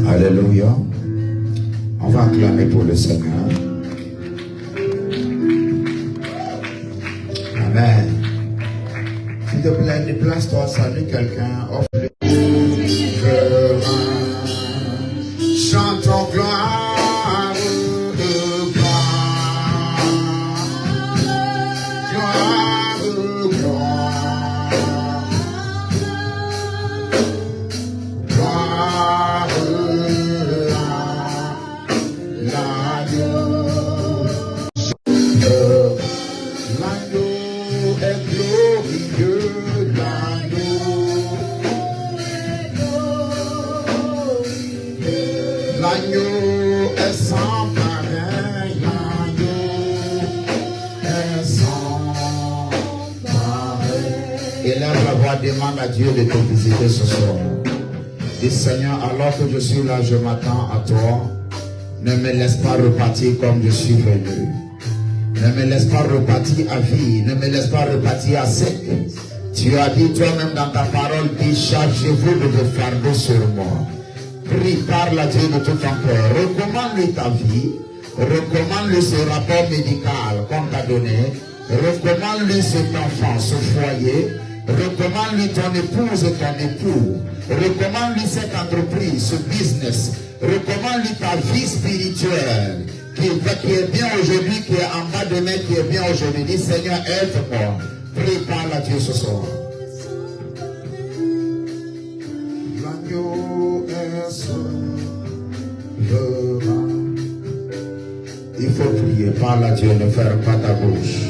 Alléluia. On va acclamer pour le Seigneur. Amen. S'il te plaît, déplace-toi, salue quelqu'un, offre-le. Chantons gloire, l'agneau est sans pareil, l'agneau est sans pareil. Élève la voix, demande à Dieu de te visiter ce soir. Dis Seigneur, alors que je suis là, je m'attends à toi. Ne me laisse pas repartir comme je suis venu. Ne me laisse pas repartir à vie. Ne me laisse pas repartir à sec. Tu as dit toi-même dans ta parole, dis chargez-vous de vos fardeaux sur moi. Prie, parle à Dieu de tout ton cœur. Recommande-lui ta vie. Recommande-lui ce rapport médical qu'on t'a donné. Recommande-lui cet enfant, ce foyer. Recommande-lui ton épouse et ton époux. Recommande-lui cette entreprise, ce business. Recommande-lui ta vie spirituelle. Qui est bien aujourd'hui, qui est en bas demain, qui est bien aujourd'hui. Dis Seigneur, aide-moi. Prie, parle à Dieu ce soir. L'agneau est seul. Il faut prier. Parle à Dieu, ne ferme pas ta bouche.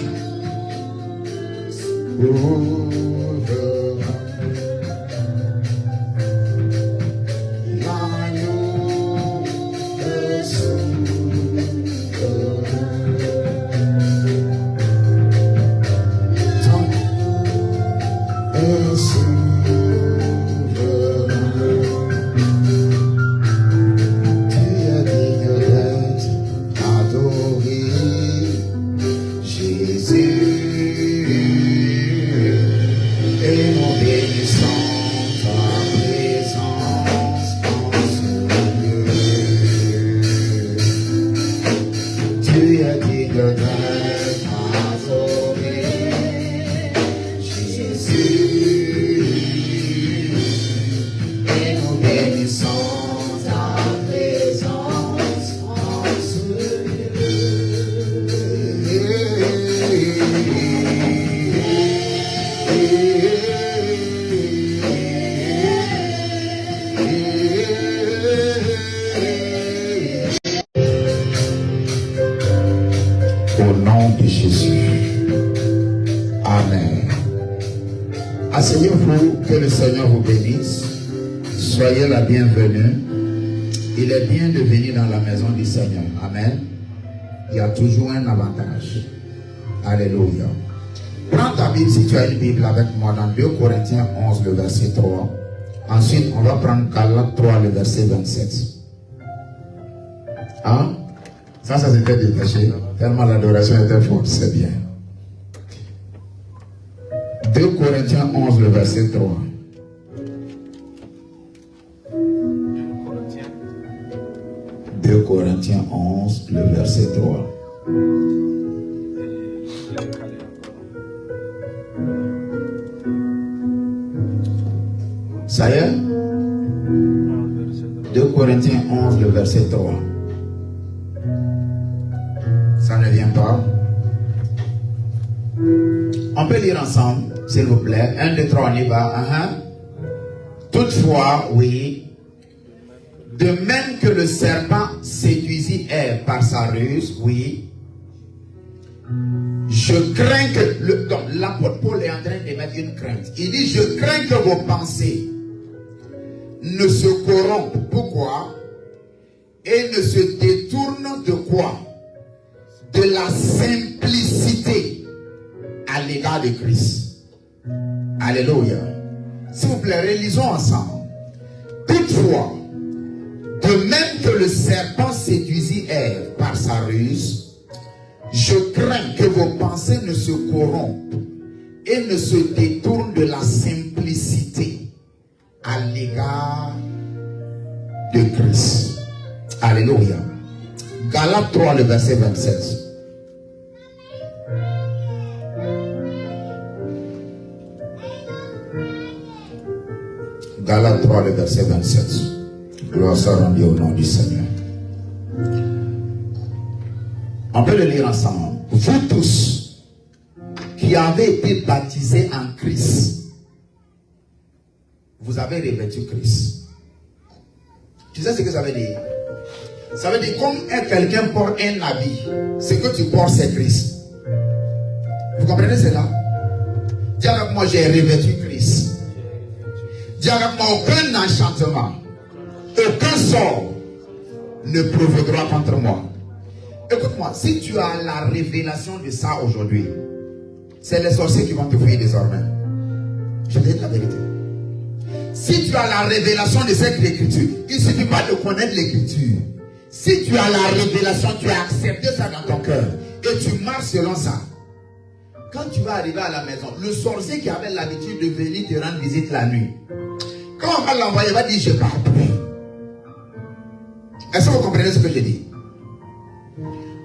Au nom de Jésus. Amen. Asseyez-vous, que le Seigneur vous bénisse. Soyez la bienvenue. Il est bien de venir dans la maison du Seigneur. Amen. Il y a toujours un avantage. Alléluia. Prends ta Bible si tu as une Bible avec moi dans 2 Corinthiens 11, le verset 3. Ensuite, on va prendre Galates 3, le verset 27. Hein? Ça s'était détaché. Tellement l'adoration était forte, c'est bien. 2 Corinthiens 11, le verset 3. Deux Corinthiens 11, le verset 3. Ça y est? 2 Corinthiens 11, le verset 3. Ça ne vient pas. On peut lire ensemble, s'il vous plaît. 1, 2, 3, on y va. Toutefois, oui, de même que le serpent séduisit Ève par sa ruse, oui, je crains que... Donc, l'apôtre Paul est en train d'émettre une crainte. Il dit, je crains que vos pensées ne se corrompent. Pourquoi? Et ne se détournent de quoi? De la simplicité à l'égard de Christ. Alléluia. S'il vous plaît, relisons ensemble. Toutefois, de même que le serpent séduisit Ève par sa ruse, je crains que vos pensées ne se corrompent et ne se détournent de la simplicité à l'égard de Christ. Alléluia. Galates 3, le verset 27. Galates 3, le verset 27. Gloire soit rendue au nom du Seigneur. On peut le lire ensemble. Vous tous qui avez été baptisés en Christ, vous avez revêtu Christ. Tu sais ce que ça veut dire? Ça veut dire comme quelqu'un porte un habit, ce que tu portes c'est Christ. Vous comprenez cela? Dis avec moi, j'ai revêtu Christ. Dis avec moi, aucun enchantement, aucun sort ne provoquera contre moi. Écoute-moi, si tu as la révélation de ça aujourd'hui, c'est les sorciers qui vont te fuir désormais. Je te dis la vérité. Si tu as la révélation de cette écriture, il ne suffit pas de connaître l'écriture. Si tu as la révélation, tu as accepté ça dans ton cœur et tu marches selon ça. Quand tu vas arriver à la maison, le sorcier qui avait l'habitude de venir te rendre visite la nuit, quand on va l'envoyer, il va dire je pars plus. Est-ce que vous comprenez ce que je dis?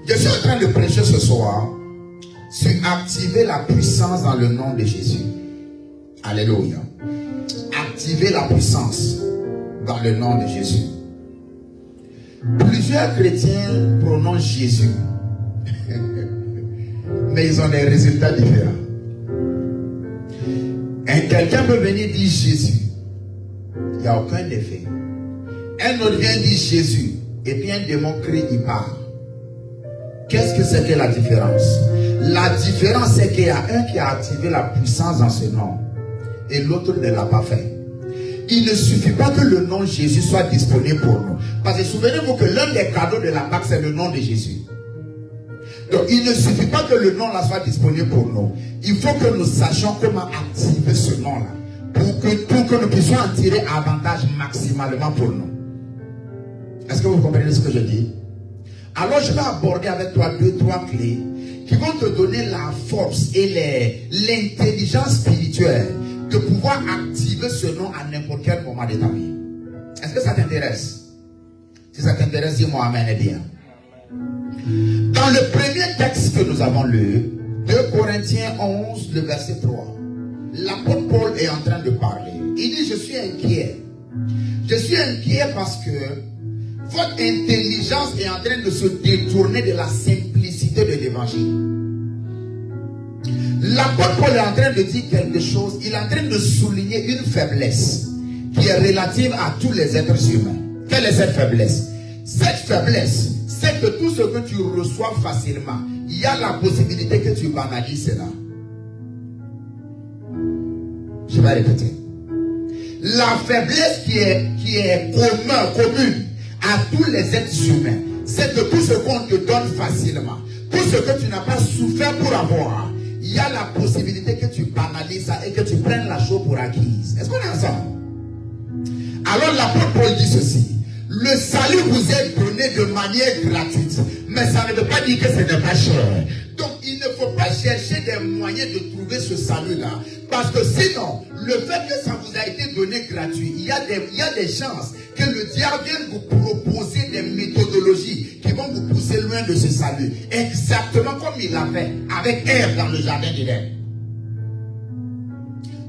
Je suis en train de prêcher ce soir sur activer la puissance dans le nom de Jésus. Alléluia. Activer la puissance dans le nom de Jésus. Plusieurs chrétiens prononcent Jésus. Mais ils ont des résultats différents. Quelqu'un peut venir dire Jésus. Il n'y a aucun effet. Un autre vient dire Jésus. Et puis un démon crie, il part. Qu'est-ce que c'est que la différence? La différence, c'est qu'il y a un qui a activé la puissance dans ce nom et l'autre ne l'a pas fait. Il ne suffit pas que le nom de Jésus soit disponible pour nous. Parce que souvenez-vous que l'un des cadeaux de la Pâque, c'est le nom de Jésus. Donc il ne suffit pas que le nom là soit disponible pour nous. Il faut que nous sachions comment activer ce nom-là. Pour que nous puissions en tirer avantage maximalement pour nous. Est-ce que vous comprenez ce que je dis? Alors je vais aborder avec toi 2-3 clés qui vont te donner la force et l'intelligence spirituelle de pouvoir activer ce nom à n'importe quel moment de ta vie. Est-ce que ça t'intéresse? Si ça t'intéresse, dis-moi amen et bien. Dans le premier texte que nous avons lu, 2 Corinthiens 11, le verset 3, l'apôtre Paul est en train de parler. Il dit, je suis inquiet. Je suis inquiet parce que votre intelligence est en train de se détourner de la simplicité de l'évangile. L'apôtre Paul est en train de dire quelque chose. Il est en train de souligner une faiblesse qui est relative à tous les êtres humains. Quelle est cette faiblesse? Cette faiblesse, c'est que tout ce que tu reçois facilement, il y a la possibilité que tu banalises cela. Je vais répéter. La faiblesse qui est commune à tous les êtres humains, c'est que tout ce qu'on te donne facilement, tout ce que tu n'as pas souffert pour avoir, il y a la possibilité que tu banalises ça et que tu prennes la chose pour acquise. Est-ce qu'on est ensemble? Alors l'apôtre Paul dit ceci. Le salut vous est donné de manière gratuite, mais ça ne veut pas dire que ce n'est pas cher. Donc il ne faut pas chercher des moyens de trouver ce salut-là, parce que sinon, le fait que ça vous a été donné gratuit, il y a des chances que le diable vienne vous proposer des méthodologies qui vont vous pousser loin de ce salut. Exactement comme il l'a fait avec Ève dans le jardin d'Éden.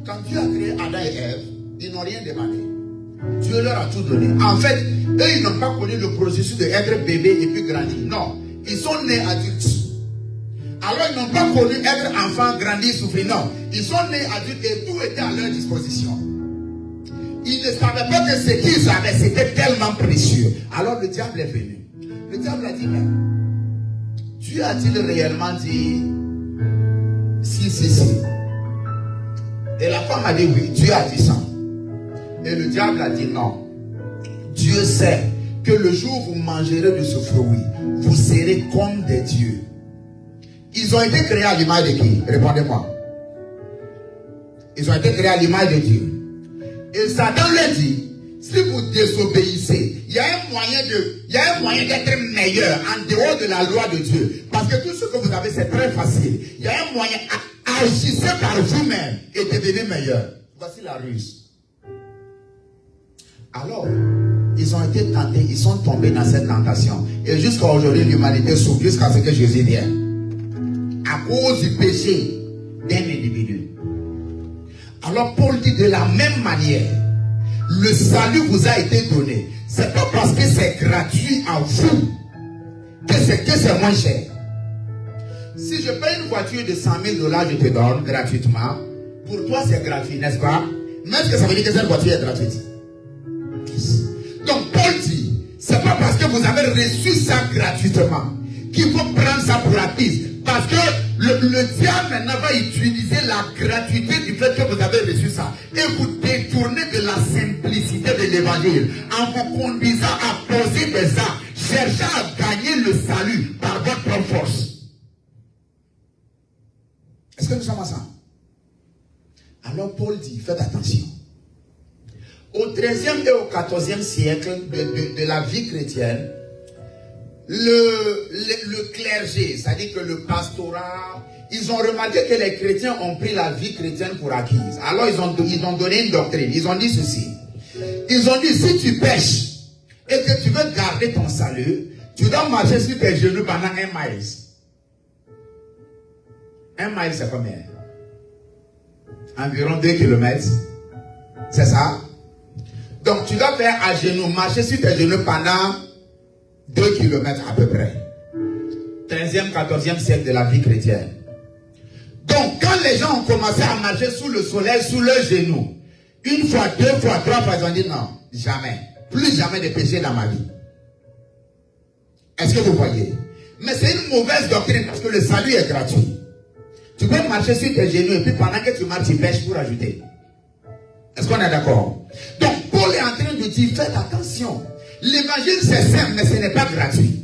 Quand Dieu a créé Adam et Ève, ils n'ont rien demandé. Dieu leur a tout donné. En fait, eux, ils n'ont pas connu le processus d'être bébé et puis grandir. Non, ils sont nés adultes. Alors, ils n'ont pas connu être enfant, grandir, souffrir. Non, ils sont nés adultes et tout était à leur disposition. Ils ne savaient pas que ce qu'ils avaient, c'était tellement précieux. Alors, le diable est venu. Le diable a dit, mais Dieu a-t-il réellement dit si. Et la femme a dit oui, Dieu a dit ça. Et le diable a dit non. Dieu sait que le jour où vous mangerez de ce fruit, vous serez comme des dieux. Ils ont été créés à l'image de qui? Répondez-moi. Ils ont été créés à l'image de Dieu. Et Satan leur dit, si vous désobéissez, il y a un moyen d'être meilleur en dehors de la loi de Dieu. Parce que tout ce que vous avez, c'est très facile. Il y a un moyen, agissez par vous-même et devenez meilleur. Voici la ruse. Alors, ils ont été tentés, ils sont tombés dans cette tentation. Et jusqu'à aujourd'hui, l'humanité souffre jusqu'à ce que Jésus vienne. À cause du péché d'un individu. Alors Paul dit de la même manière, le salut vous a été donné. C'est pas parce que c'est gratuit à vous que c'est moins cher. Si je paye une voiture de 100 000 $, je te donne gratuitement. Pour toi, c'est gratuit, n'est-ce pas? Mais est-ce que ça veut dire que cette voiture est gratuite? Donc Paul dit, c'est pas parce que vous avez reçu ça gratuitement qu'il faut prendre ça pour acquis. Parce que le diable maintenant va utiliser la gratuité du fait que vous avez reçu ça et vous détourner de la simplicité de l'évangile en vous conduisant à poser des actes, cherchant à gagner le salut par votre propre force. Est-ce que nous sommes ensemble? Alors Paul dit, faites attention. Au XIIIe et au XIVe siècle de la vie chrétienne, le clergé, c'est-à-dire que le pastorat, ils ont remarqué que les chrétiens ont pris la vie chrétienne pour acquise. Alors ils ont donné une doctrine. Ils ont dit ceci. Ils ont dit, si tu pêches et que tu veux garder ton salut, tu dois marcher sur tes genoux pendant 1 mile. 1 mile, c'est combien? Environ 2 km. C'est ça? Donc tu dois faire à genoux, marcher sur tes genoux pendant 2 km à peu près. 13e, 14e siècle de la vie chrétienne. Donc quand les gens ont commencé à marcher sous le soleil, sous leurs genoux, 1 fois, 2 fois, 3 fois, ils ont dit non, jamais. Plus jamais de péché dans ma vie. Est-ce que vous voyez? Mais c'est une mauvaise doctrine parce que le salut est gratuit. Tu peux marcher sur tes genoux et puis pendant que tu marches, tu pêches pour ajouter. Est-ce qu'on est d'accord? Donc, Paul est en train de dire, faites attention. L'évangile, c'est simple, mais ce n'est pas gratuit.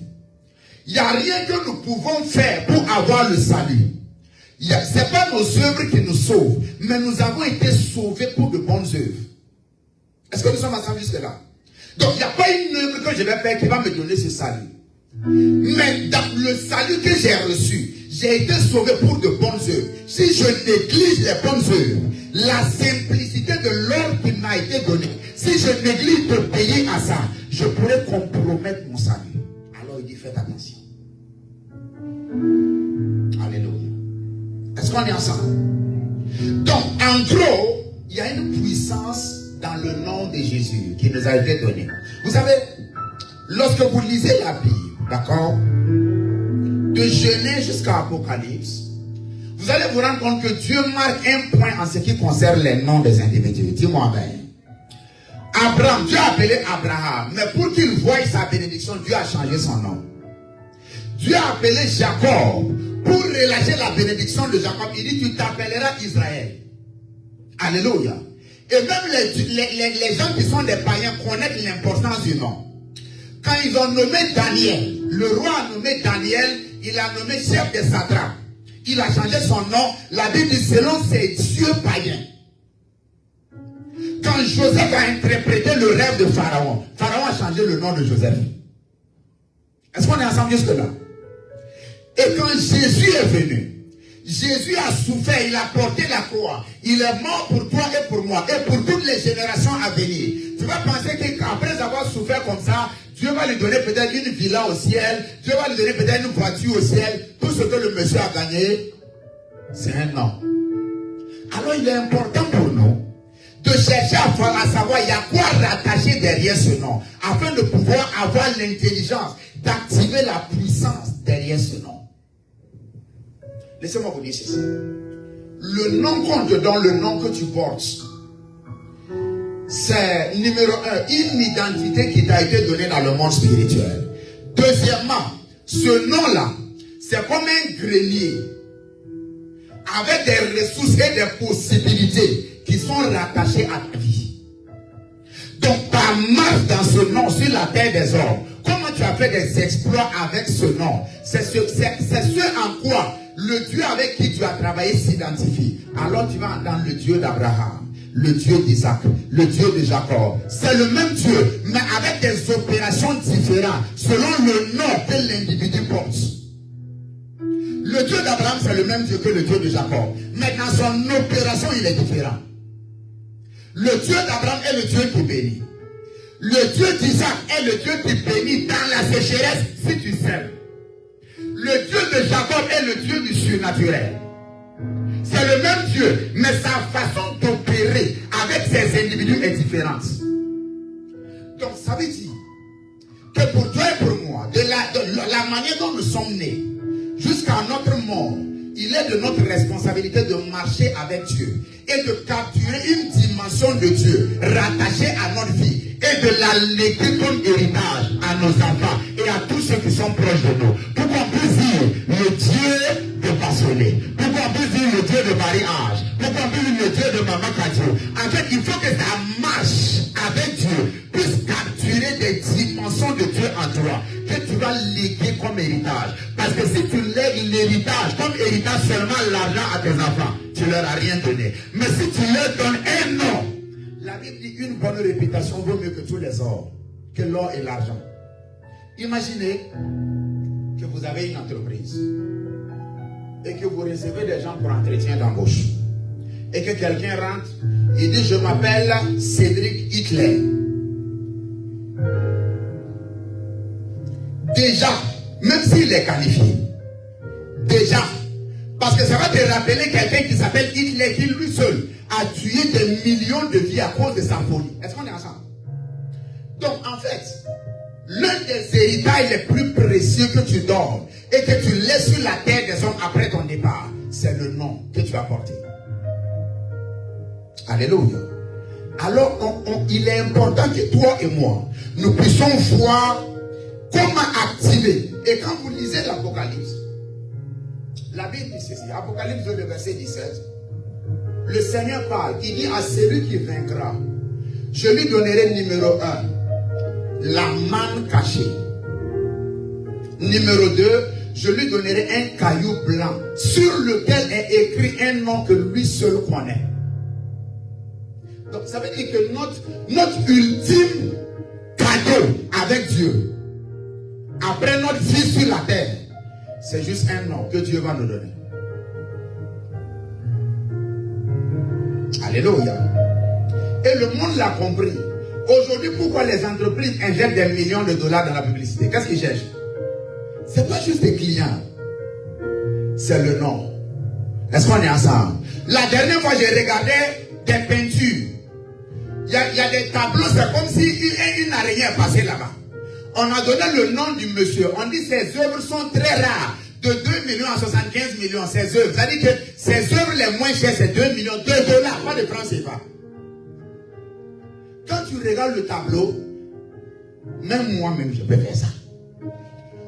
Il n'y a rien que nous pouvons faire pour avoir le salut. Ce n'est pas nos œuvres qui nous sauvent, mais nous avons été sauvés pour de bonnes œuvres. Est-ce que nous sommes ensemble jusque-là? Donc, il n'y a pas une œuvre que je vais faire qui va me donner ce salut. Mais dans le salut que j'ai reçu, j'ai été sauvé pour de bonnes œuvres. Si je néglige les bonnes œuvres, la simplicité de l'ordre qui m'a été donné, si je néglige de payer à ça, je pourrais compromettre mon salut. Alors il dit, faites attention. Alléluia. Est-ce qu'on est ensemble? Donc, en gros, il y a une puissance dans le nom de Jésus qui nous a été donné. Vous savez, lorsque vous lisez la Bible, d'accord, de Genèse jusqu'à Apocalypse, vous allez vous rendre compte que Dieu marque un point en ce qui concerne les noms des individus. Dis-moi amen. Abraham, Dieu a appelé Abraham, mais pour qu'il voie sa bénédiction, Dieu a changé son nom. Dieu a appelé Jacob, pour relâcher la bénédiction de Jacob, il dit, tu t'appelleras Israël. Alléluia. Et même les gens qui sont des païens connaissent l'importance du nom. Quand ils ont nommé Daniel, le roi a nommé Daniel, il a nommé chef des satrapes. Il a changé son nom, la Bible dit selon ses dieux païens. Quand Joseph a interprété le rêve de Pharaon, Pharaon a changé le nom de Joseph. Est-ce qu'on est ensemble jusque-là? Et quand Jésus est venu, Jésus a souffert, il a porté la croix. Il est mort pour toi et pour moi et pour toutes les générations à venir. Tu vas penser qu'après avoir souffert comme ça, Dieu va lui donner peut-être une villa au ciel, Dieu va lui donner peut-être une voiture au ciel. Tout ce que le monsieur a gagné, c'est un nom. Alors il est important pour nous de chercher à savoir il y a quoi rattacher derrière ce nom, afin de pouvoir avoir l'intelligence d'activer la puissance derrière ce nom. Laissez-moi vous dire ceci. Le nom qu'on te donne, le nom que tu portes, c'est numéro 1, une identité qui t'a été donnée dans le monde spirituel. Deuxièmement, ce nom-là, c'est comme un grenier avec des ressources et des possibilités qui sont rattachées à ta vie. Donc, ta marche dans ce nom sur la terre des hommes, comment tu as fait des exploits avec ce nom? C'est ce en quoi le Dieu avec qui tu as travaillé s'identifie. Alors tu vas entendre le Dieu d'Abraham, le Dieu d'Isaac, le Dieu de Jacob. C'est le même Dieu, mais avec des opérations différentes, selon le nom que l'individu porte. Le Dieu d'Abraham, c'est le même Dieu que le Dieu de Jacob. Mais dans son opération, il est différent. Le Dieu d'Abraham est le Dieu qui bénit. Le Dieu d'Isaac est le Dieu qui bénit dans la sécheresse si tu sèmes. Le Dieu de Jacob est le Dieu du surnaturel. C'est le même Dieu, mais sa façon d'opérer avec ces individus est différente. Donc ça veut dire que pour toi et pour moi, de la manière dont nous sommes nés, jusqu'à notre mort, il est de notre responsabilité de marcher avec Dieu et de capturer une dimension de Dieu rattachée à notre vie et de la léguer comme héritage à nos enfants et à tous ceux qui sont proches de nous. Pour qu'on puisse dire le Dieu de Bassolé, pour qu'on puisse dire le Dieu de Marie-Ange, pour qu'on puisse dire le Dieu de Maman Kadjo. En fait, il faut que ta marche avec Dieu puisse capturer des dimensions de Dieu en toi que tu vas léguer comme héritage. Parce que si tu lègues l'héritage comme héritage seulement l'argent à tes enfants, tu leur as rien donné. Mais si tu leur donnes un nom, la Bible dit une bonne réputation vaut mieux que tous les ors, que l'or et l'argent. Imaginez que vous avez une entreprise et que vous recevez des gens pour entretien d'embauche. Et que quelqu'un rentre et dit je m'appelle Cédric Hitler. Déjà, même s'il est qualifié, déjà, parce que ça va te rappeler quelqu'un qui s'appelle Hitler, qui lui seul a tué des millions de vies à cause de sa folie. Est-ce qu'on est ensemble? Donc en fait, l'un des héritages les plus précieux que tu donnes et que tu laisses sur la terre des hommes après ton départ, c'est le nom que tu as porté. Alléluia. Alors il est important que toi et moi, nous puissions voir Comment activer? Et quand vous lisez l'Apocalypse, la Bible dit ceci, Apocalypse 2, le verset 17, le Seigneur parle, il dit à celui qui vaincra, je lui donnerai numéro 1, la manne cachée. Numéro 2, je lui donnerai un caillou blanc sur lequel est écrit un nom que lui seul connaît. Donc ça veut dire que notre ultime cadeau avec Dieu, après notre vie sur la terre, c'est juste un nom que Dieu va nous donner. Alléluia. Et le monde l'a compris. Aujourd'hui, pourquoi les entreprises injectent des millions de dollars dans la publicité? Qu'est-ce qu'ils cherchent? Ce n'est pas juste des clients. C'est le nom. Est-ce qu'on est ensemble? La dernière fois, j'ai regardé des peintures. Il y a des tableaux, c'est comme si une araignée est passée là-bas. On a donné le nom du monsieur. On dit ses œuvres sont très rares. De 2 millions à 75 millions, ses œuvres. C'est-à-dire que ses œuvres les moins chères, c'est 2 millions de dollars, pas de francs CFA. Quand tu regardes le tableau, même moi-même, je peux faire ça.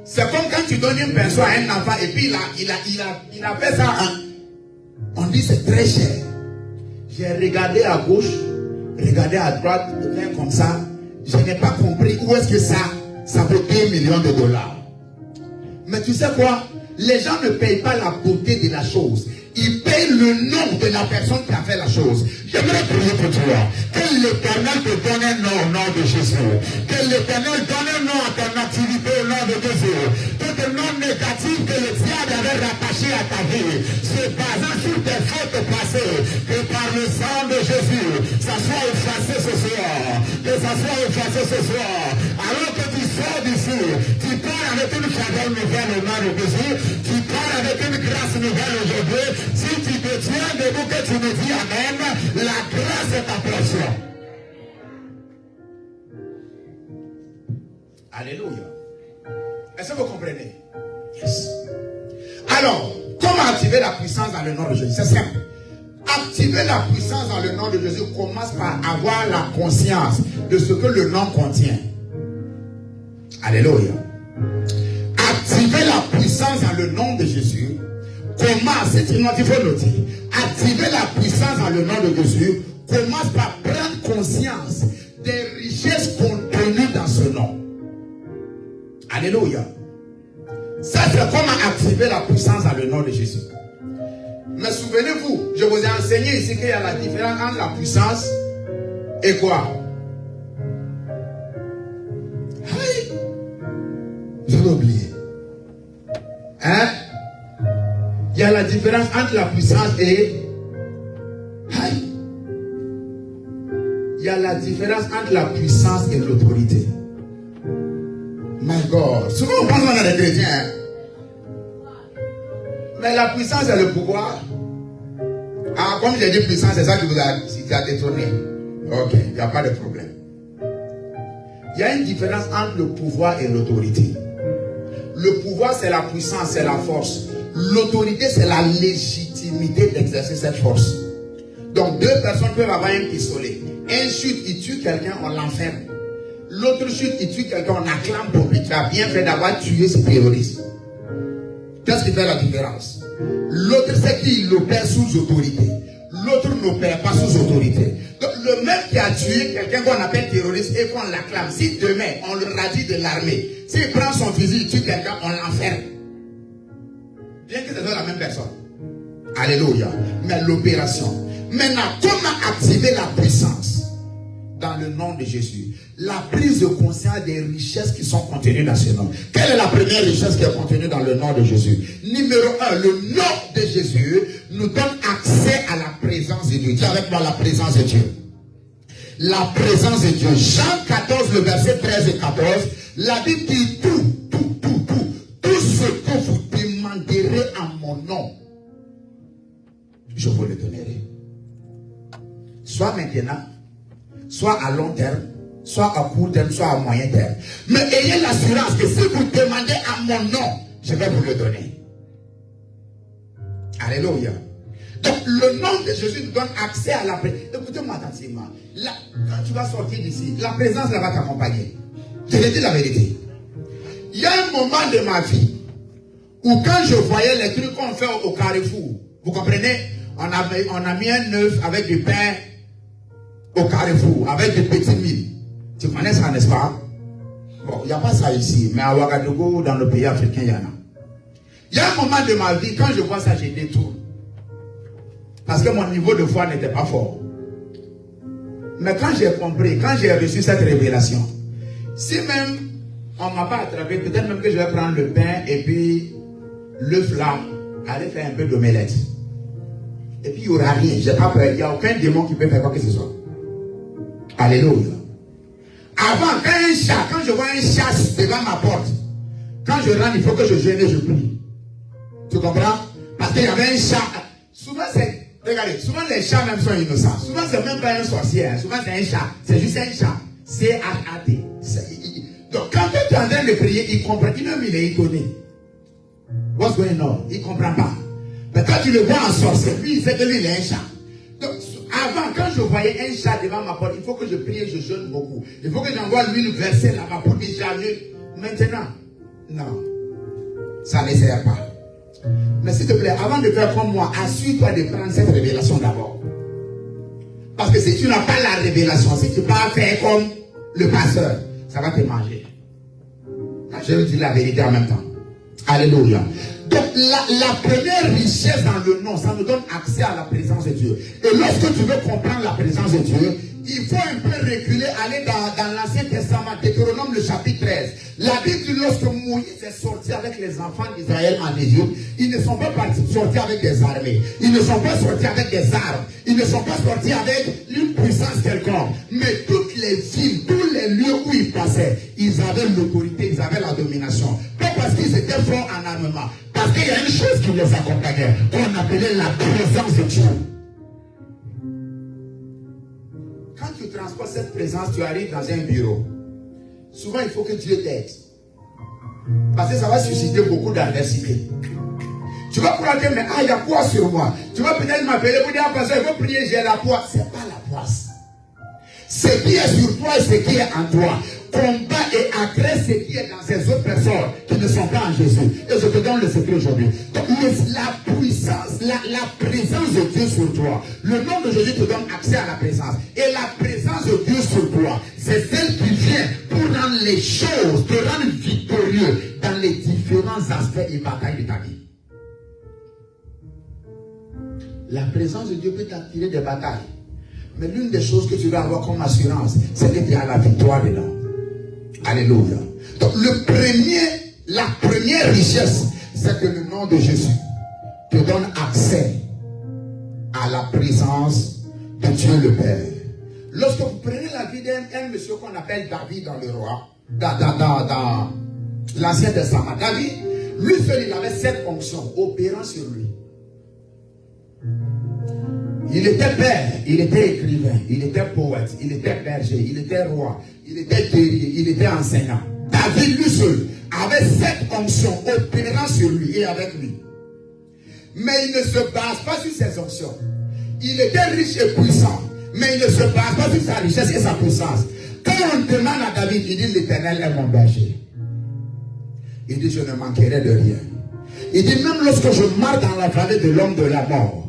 C'est comme quand tu donnes un pinceau à un enfant et puis il a fait ça. On dit c'est très cher. J'ai regardé à gauche, regardé à droite, comme ça. Je n'ai pas compris où est-ce que ça vaut 2 millions de dollars. Mais tu sais quoi? Les gens ne payent pas la beauté de la chose. Ils payent le nom de la personne qui a fait la chose. J'aimerais prier pour toi. Que l'Éternel te donne un nom au nom de Jésus. Que l'Éternel donne un nom à ton activité au nom de Jésus. Tout le nom négatif que le diable avait rattaché à ta vie, se basant sur tes fautes passées, que par le sang de Jésus, ça soit effacé ce soir. Que ça soit effacé ce soir. Alors que tu sors d'ici, tu pars avec une faveur nouvelle au nom de Jésus. Tu pars avec une grâce nouvelle aujourd'hui. Si tu te tiens debout, que tu me dis Amen, la grâce est ta portion. Alléluia. Est-ce que vous comprenez? Yes. Alors, comment activer la puissance dans le nom de Jésus? C'est simple. Activer la puissance dans le nom de Jésus commence par avoir la conscience de ce que le nom contient. Alléluia. Activer la puissance dans le nom de Jésus. Comment? C'est une note, il faut noter. Activer la puissance dans le nom de Jésus commence par prendre conscience des richesses contenues dans ce nom. Alléluia. Ça, c'est comment activer la puissance dans le nom de Jésus. Mais souvenez-vous, je vous ai enseigné ici qu'il y a la différence entre la puissance et quoi? Hey! Je l'ai oublié. Hein? Il y a la différence entre la puissance et... Hey! Il y a la différence entre la puissance et l'autorité. My God. Souvent on pense qu'on a des chrétiens. Hein? Mais la puissance et le pouvoir. Ah, comme j'ai dit puissance, c'est ça qui vous a détourné. Ok, il n'y a pas de problème. Il y a une différence entre le pouvoir et l'autorité. Le pouvoir, c'est la puissance, c'est la force. L'autorité, c'est la légitimité d'exercer cette force. Donc, deux personnes peuvent avoir un pistolet. Un chute, il tue quelqu'un, on l'enferme. L'autre chute, il tue quelqu'un, on acclame pour lui. Tu as bien fait d'avoir tué ce terroriste. Qu'est-ce qui fait la différence? L'autre, c'est qu'il opère sous autorité. L'autre n'opère pas sous autorité. Donc, le même qui a tué quelqu'un qu'on appelle terroriste et qu'on l'acclame, si demain, on le radie de l'armée, s'il prend son fusil, il tue quelqu'un, on l'enferme. Bien que ce soit la même personne. Alléluia. Mais l'opération. Maintenant, comment activer la puissance? Dans le nom de Jésus. La prise de conscience des richesses qui sont contenues dans ce nom. Quelle est la première richesse qui est contenue dans le nom de Jésus? Numéro 1, le nom de Jésus nous donne accès à la présence de Dieu. Dis avec moi la présence de Dieu. La présence de Dieu. Jean 14, le verset 13 et 14. La Bible dit tout ce que vous demanderez en mon nom, je vous le donnerai. Soit maintenant, soit à long terme, soit à court terme, soit à moyen terme. Mais ayez l'assurance que si vous demandez à mon nom, je vais vous le donner. Alléluia. Donc le nom de Jésus nous donne accès à la présence. Écoutez-moi attentivement. Quand tu vas sortir d'ici, la présence là va t'accompagner. Je te dis la vérité. Il y a un moment de ma vie où quand je voyais les trucs qu'on fait au Carrefour, vous comprenez, on a mis un œuf avec du pain au Carrefour, avec des petits mille. Tu connais ça, n'est-ce pas? Bon, il n'y a pas ça ici, mais à Ouagadougou, dans le pays africain, il y en a. Il y a un moment de ma vie, quand je vois ça, je détourne. Parce que mon niveau de foi n'était pas fort. Mais quand j'ai compris, quand j'ai reçu cette révélation, si même on ne m'a pas attrapé, peut-être même que je vais prendre le pain et puis l'œuf là, aller faire un peu d'omelette. Et puis il n'y aura rien, j'ai pas peur, il n'y a aucun démon qui peut faire quoi que ce soit. Alléluia. Avant, quand je vois un chat devant ma porte, quand je rentre, il faut que je gêne et je prie. Tu comprends? Parce qu'il y avait un chat. Souvent c'est, regardez, souvent les chats même sont innocents. Souvent c'est même pas un sorcier, hein. Souvent c'est un chat. C'est juste un chat. C-H-A-T. Donc quand tu es en train de prier, il comprend. Il est étonné. What's going on? Il ne comprend pas. Mais quand tu le vois en sorcier, lui il sait que lui il est un chat. Donc, avant, quand je voyais un chat devant ma porte, il faut que je prie et je jeûne beaucoup. Il faut que j'envoie l'huile versée là-bas pour que j'allume. Maintenant, non. Ça ne sert pas. Mais s'il te plaît, avant de faire comme moi, assure-toi de prendre cette révélation d'abord. Parce que si tu n'as pas la révélation, si tu ne peux pas faire comme le pasteur, ça va te manger. Je vais dire la vérité en même temps. Alléluia. Donc la première richesse dans le nom, ça nous donne accès à la présence de Dieu. Et lorsque tu veux comprendre la présence de Dieu, il faut un peu reculer, aller dans l'Ancien Testament, Deutéronome le chapitre 13. La Bible dit lorsque Moïse est sorti avec les enfants d'Israël en Égypte, ils ne sont pas sortis avec des armées. Ils ne sont pas sortis avec des armes. Ils ne sont pas sortis avec une puissance quelconque. Mais toutes les villes, tous les lieux où ils passaient, ils avaient l'autorité, ils avaient la domination. Pas parce qu'ils étaient forts en armement. Parce qu'il y a une chose qui les accompagnait, qu'on appelait la présence de Dieu. Quand tu transportes cette présence, tu arrives dans un bureau. Souvent, il faut que Dieu t'aide. Parce que ça va susciter beaucoup d'adversité. Tu vas croire que, mais il y a quoi sur moi? Tu vas peut-être m'appeler pour dire, parce que je veux prier, j'ai la poisse. Ce n'est pas la poisse. Ce qui est sur toi et ce qui est en toi combat et agresse ce qui est dans ces autres personnes qui ne sont pas en Jésus. Et je te donne le secret aujourd'hui. Donc, la puissance, la présence de Dieu sur toi, le nom de Jésus te donne accès à la présence. Et la présence de Dieu sur toi, c'est celle qui vient pour rendre les choses, te rendre victorieux dans les différents aspects et batailles de ta vie. La présence de Dieu peut t'attirer des batailles. Mais l'une des choses que tu dois avoir comme assurance, c'est que tu as la victoire dedans. Alléluia. Donc la première richesse, c'est que le nom de Jésus te donne accès à la présence de Dieu le Père. Lorsque vous prenez la vie d'un monsieur qu'on appelle David dans le roi, dans l'Ancien Testament, David, lui seul, il avait 7 fonctions opérant sur lui. Il était père, il était écrivain, il était poète, il était berger, il était roi, il était guerrier, il était enseignant. David lui seul avait 7 fonctions opérant sur lui et avec lui. Mais il ne se base pas sur ses fonctions. Il était riche et puissant, mais il ne se base pas sur sa richesse et sa puissance. Quand on demande à David, il dit l'Éternel est mon berger. Il dit je ne manquerai de rien. Il dit même lorsque je marche dans la vallée de l'homme de la mort,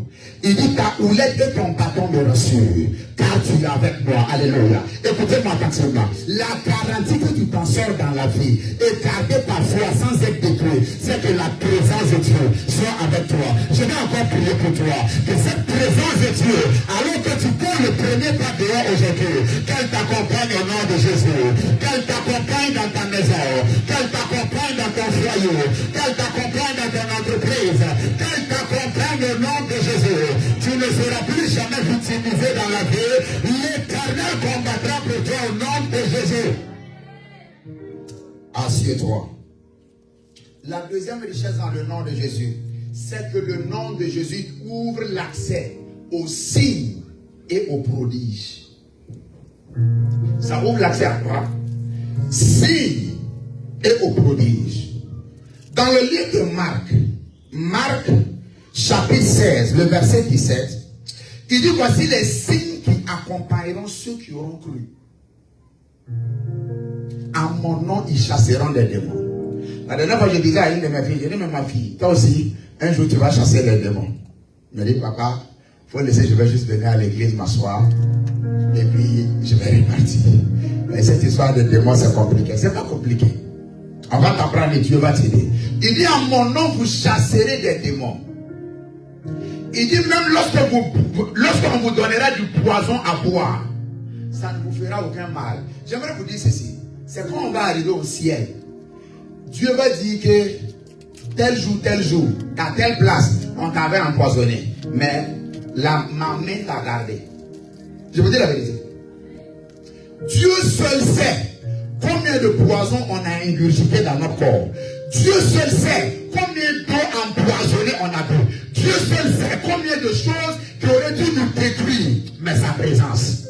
il dit ta houlette et ton bâton me rassurent, car tu es avec moi. Alléluia. Écoutez-moi attentivement. La garantie que tu t'en sors dans la vie et garder ta foi sans être détruit, c'est que la présence de Dieu soit avec toi. Je vais encore prier pour toi. Que cette présence de Dieu, alors que tu prends le premier pas dehors aujourd'hui, qu'elle t'accompagne au nom de Jésus, qu'elle t'accompagne dans ta maison, qu'elle t'accompagne dans ton foyer, qu'elle t'accompagne dans ton entreprise, qu'elle t'accompagne au nom de Jésus. Tu ne seras plus jamais victimisé dans la vie. L'Éternel combattra pour toi au nom de Jésus. Assieds-toi. La deuxième richesse dans le nom de Jésus, c'est que le nom de Jésus ouvre l'accès aux signes et aux prodiges. Ça ouvre l'accès à quoi? Signes et aux prodiges. Dans le livre de Marc chapitre 16, le verset 17, il dit voici les signes qui accompagneront ceux qui auront cru. À mon nom, ils chasseront des démons. La dernière fois, je disais à une de mes filles, je dis, mais ma fille, toi aussi, un jour tu vas chasser les démons. Elle me dit, papa, faut laisser, je vais juste venir à l'église m'asseoir. Et puis, je vais repartir. Mais cette histoire de démons, c'est compliqué. C'est pas compliqué. On va t'apprendre et Dieu va t'aider. Il dit, à mon nom, vous chasserez des démons. Il dit, même lorsqu'on vous donnera du poison à boire, ça ne vous fera aucun mal. J'aimerais vous dire ceci. C'est quand on va arriver au ciel, Dieu va dire que tel jour, à telle place, on t'avait empoisonné. Mais ma main t'a gardé. Je vous dis la vérité. Dieu seul sait combien de poison on a ingurgité dans notre corps. Dieu seul sait combien d'eau empoisonnée on a bu. Dieu seul sait combien de choses qui auraient dû nous détruire. Mais sa présence.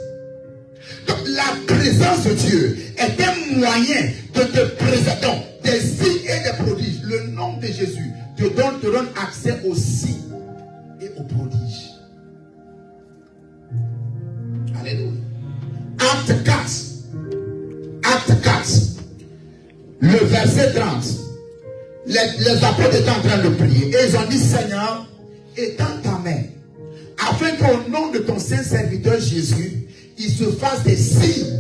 Donc la présence de Dieu est un moyen de te présenter des signes et des prodiges. Le nom de Jésus te donne accès aux signes et aux prodiges. Alléluia. Acte 4. Acte 4. Le verset 30. Les apôtres étaient en train de prier. Et ils ont dit, Seigneur, étends ta main, afin qu'au nom de ton saint serviteur Jésus, il se fasse des signes,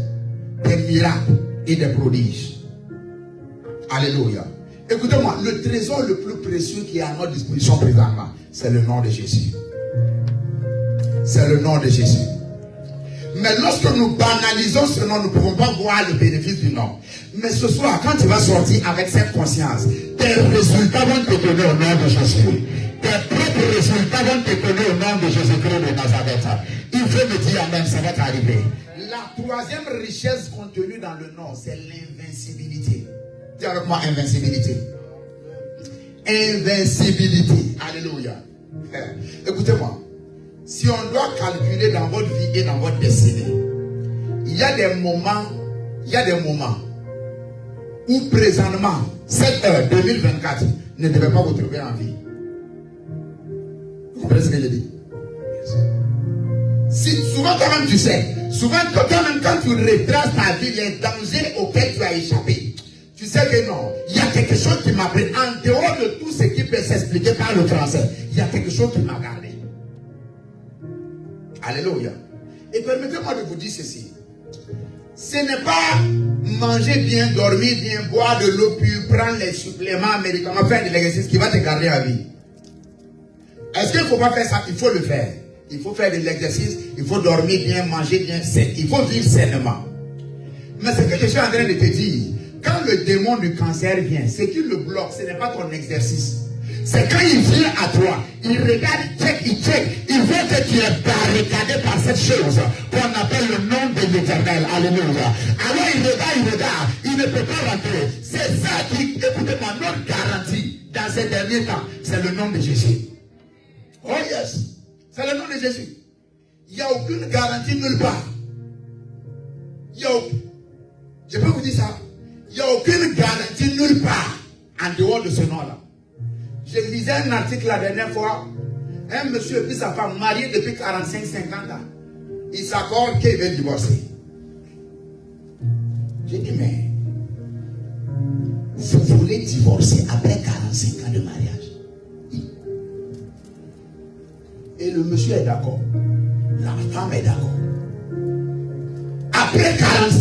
des miracles et des prodiges. Alléluia. Écoutez-moi, le trésor le plus précieux qui est à notre disposition présentement, c'est le nom de Jésus. C'est le nom de Jésus. Mais lorsque nous banalisons ce nom, nous ne pouvons pas voir le bénéfice du nom. Mais ce soir, quand tu vas sortir avec cette conscience, tes résultats vont te donner au nom de Jésus. Tes propres résultats vont te donner au nom de Jésus-Christ de Nazareth. Il faut me dire amen, ça va t'arriver. La troisième richesse contenue dans le nom, c'est l'invincibilité. Dis avec moi, invincibilité. Invincibilité. Alléluia. Écoutez-moi. Si on doit calculer dans votre vie et dans votre destinée, il y a des moments où présentement, cette heure 2024 ne devait pas vous trouver en vie. Vous comprenez ce que je dis? Si, souvent toi-même tu sais, souvent toi-même quand tu retraces ta vie, les dangers auxquels tu as échappé, tu sais que non, il y a quelque chose qui m'a pris en dehors de tout ce qui peut s'expliquer par le français. Il y a quelque chose qui m'a gardé. Alléluia. Et permettez-moi de vous dire ceci. Ce n'est pas manger bien, dormir bien, boire de l'eau pure, prendre les suppléments, médicaments, faire de l'exercice qui va te garder à vie. Est-ce qu'il ne faut pas faire ça? Il faut le faire. Il faut faire de l'exercice, il faut dormir bien, manger bien, il faut vivre sainement. Mais ce que je suis en train de te dire, quand le démon du cancer vient, ce qui le bloque, ce n'est pas ton exercice. C'est quand il vient à toi, il regarde, il check, il veut que tu es barricadé par cette chose qu'on appelle le nom de l'Éternel. Alléluia. Alors il regarde, il ne peut pas rentrer. C'est ça qui, écoutez-moi, notre garantie dans ces derniers temps, c'est le nom de Jésus. Oh yes, c'est le nom de Jésus. Il n'y a aucune garantie nulle part. Je peux vous dire ça. Il n'y a aucune garantie nulle part en dehors de ce nom-là. Je lisais un article la dernière fois. Un monsieur et puis sa femme, mariés depuis 45-50 ans. Ils s'accordent qu'ils veulent divorcer. J'ai dit, mais vous voulez divorcer après 45 ans de mariage? Oui. Et le monsieur est d'accord. La femme est d'accord. Après 40,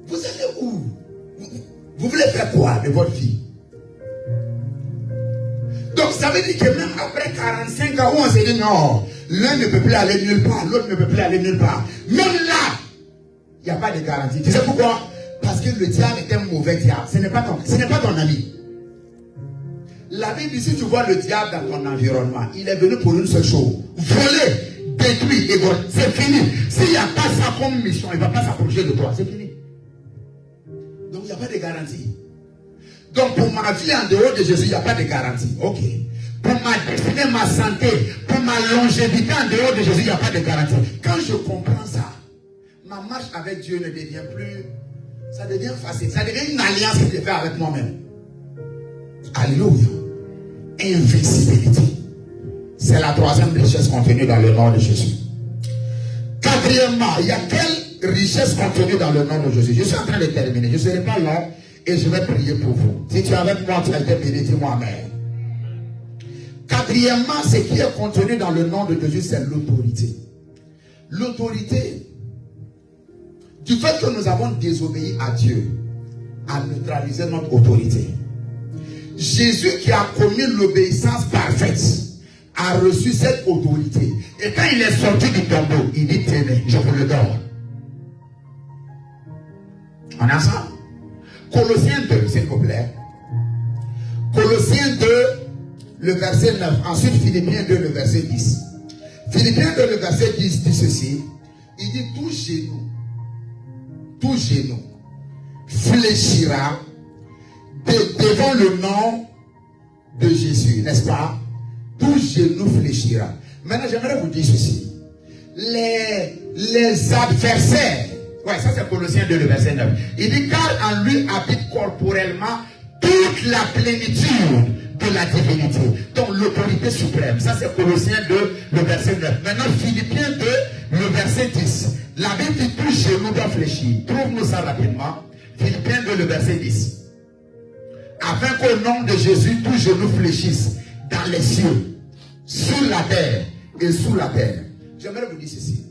vous allez où? Vous voulez faire quoi de votre vie? Donc ça veut dire que même après 45 ans où on s'est dit non, l'un ne peut plus aller nulle part, l'autre ne peut plus aller nulle part. Même là, il n'y a pas de garantie. Tu sais pourquoi? Parce que le diable est un mauvais diable. Ce n'est pas ton ami. La Bible dit, si tu vois le diable dans ton environnement, il est venu pour une seule chose. Voler, détruire et voler. C'est fini. S'il n'y a pas ça comme mission, il ne va pas s'approcher de toi. C'est fini. Donc il n'y a pas de garantie. Donc pour ma vie en dehors de Jésus, il n'y a pas de garantie. Ok. Pour ma destinée, ma santé, pour ma longévité en dehors de Jésus, il n'y a pas de garantie. Quand je comprends ça, ma marche avec Dieu ne devient plus... Ça devient facile. Ça devient une alliance que je fais avec moi-même. Alléluia. Invincibilité. C'est la troisième richesse contenue dans le nom de Jésus. Quatrièmement, il y a quelle richesse contenue dans le nom de Jésus? Je suis en train de terminer. Je ne serai pas là. Et je vais prier pour vous. Si tu es avec moi, tu as été béni, dis-moi amen. Quatrièmement, ce qui est contenu dans le nom de Jésus, c'est l'autorité. L'autorité, du fait que nous avons désobéi à Dieu, a neutralisé notre autorité. Jésus qui a commis l'obéissance parfaite a reçu cette autorité. Et quand il est sorti du tombeau, il dit, tenez, je vous le donne. On a ça? Colossiens 2, s'il vous plaît. Colossiens 2, le verset 9. Ensuite, Philippiens 2, le verset 10. Philippiens 2, le verset 10 dit ceci. Il dit, tout genou fléchira devant le nom de Jésus, n'est-ce pas? Tout genou fléchira. Maintenant, j'aimerais vous dire ceci. Les adversaires, ouais, ça c'est Colossiens 2, le verset 9. Il dit, car en lui habite corporellement toute la plénitude de la divinité. Donc l'autorité suprême. Ça c'est Colossiens 2, le verset 9. Maintenant, Philippiens 2, le verset 10. La Bible dit, tout genou doit fléchir. Trouve-nous ça rapidement. Philippiens 2, le verset 10. Afin qu'au nom de Jésus, tout genou fléchisse dans les cieux, sur la terre et sous la terre. J'aimerais vous dire ceci.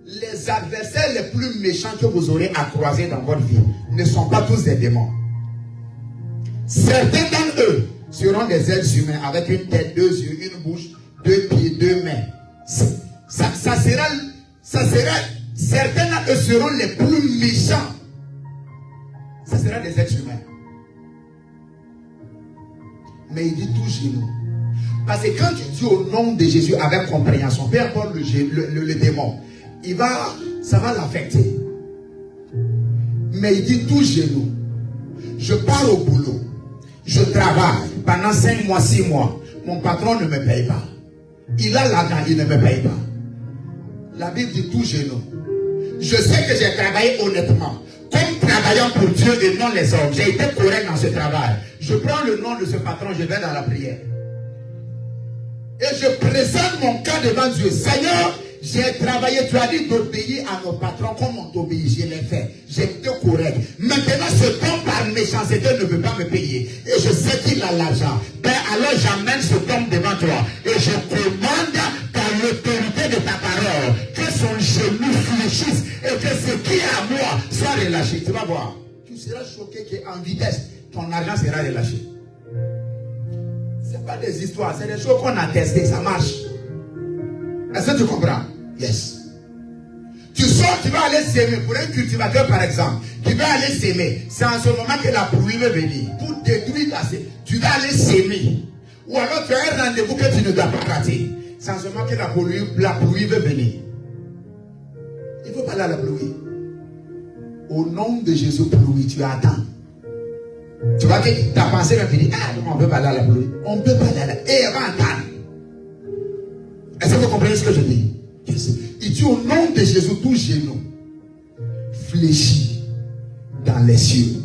Les adversaires les plus méchants que vous aurez à croiser dans votre vie ne sont pas tous des démons. Certains d'entre eux seront des êtres humains avec une tête, 2 yeux, une bouche, 2 pieds, 2 mains. Certains d'entre eux seront les plus méchants. Ça sera des êtres humains. Mais il dit tout genou. Parce que quand tu dis au nom de Jésus avec compréhension, peu importe le démon, ça va l'affecter. Mais il dit tout genou. Je pars au boulot. Je travaille pendant 5 mois, 6 mois. Mon patron ne me paye pas. Il a l'argent, il ne me paye pas. La Bible dit tout genou. Je sais que j'ai travaillé honnêtement. Comme travaillant pour Dieu et non les hommes. J'ai été correct dans ce travail. Je prends le nom de ce patron, je vais dans la prière. Et je présente mon cas devant Dieu. Seigneur, j'ai travaillé, tu as dit d'obéir à nos patrons comme on t'obéit. Je l'ai fait. J'ai été correct. Maintenant, cet homme par méchanceté ne veut pas me payer. Et je sais qu'il a l'argent. Ben alors j'amène cet homme devant toi. Et je commande par l'autorité de ta parole que son genou fléchisse et que ce qui est à moi soit relâché. Tu vas voir. Tu seras choqué qu'en vitesse, ton argent sera relâché. Ce n'est pas des histoires, c'est des choses qu'on a testées, ça marche. Est-ce que tu comprends? Yes. Tu sors, tu vas aller s'aimer. Pour un cultivateur par exemple, qui va aller s'aimer, c'est en ce moment que la pluie va venir. Pour détruire ta sème, tu vas aller s'aimer. Ou alors tu as un rendez-vous que tu ne dois pas rater. C'est en ce moment que la pluie va venir. Il ne faut pas aller à la pluie. Au nom de Jésus, pluie, tu attends. Tu vois que ta pensée va venir. Ah, on ne peut pas aller à la pluie. On ne peut pas aller à la pluie. Et elle va entendre. Est-ce que vous comprenez ce que je dis? Yes. Il dit au nom de Jésus, tout genou fléchit dans les cieux,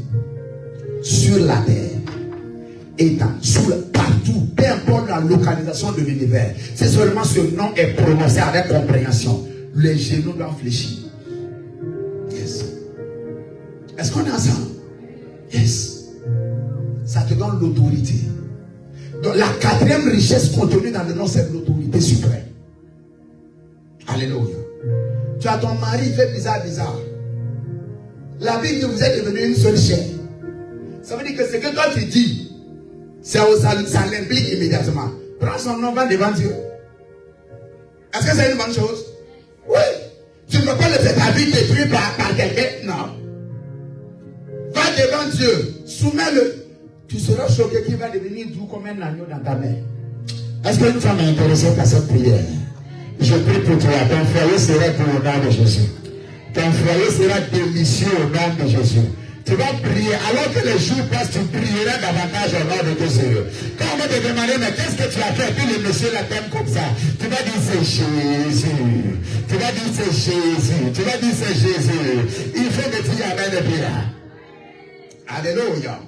sur la terre, et partout, peu importe la localisation de l'univers. C'est seulement ce nom est prononcé avec compréhension. Les genoux doivent fléchir. Yes. Est-ce qu'on est ensemble? Yes. Ça te donne l'autorité. Donc la quatrième richesse contenue dans le nom, c'est l'autorité suprême. Alléluia. Tu as ton mari, il fait bizarre. La Bible dit que vous êtes devenus une seule chair. Ça veut dire que ce que toi tu dis, ça l'implique immédiatement. Prends son nom, va devant Dieu. Est-ce que c'est une bonne chose? Oui. Tu ne peux pas laisser ta vie détruite par quelqu'un. Non. Va devant Dieu. Soumets-le. Tu seras choqué qu'il va devenir doux comme un agneau dans ta main. Est-ce qu'une femme est intéressée par cette prière? Je prie pour toi. Ton foyer sera pour le nom de Jésus. Ton foyer sera délicieux au nom de Jésus. Tu vas prier. Alors que les jours passent, tu prieras davantage au nom de Dieu Seigneur. Quand on va te demander, mais qu'est-ce que tu as fait? Puis le monsieur la t'aime comme ça. Tu vas dire c'est Jésus. Tu vas dire c'est Jésus. Tu vas dire c'est Jésus. Il faut que tu y amènes le pied. Alléluia.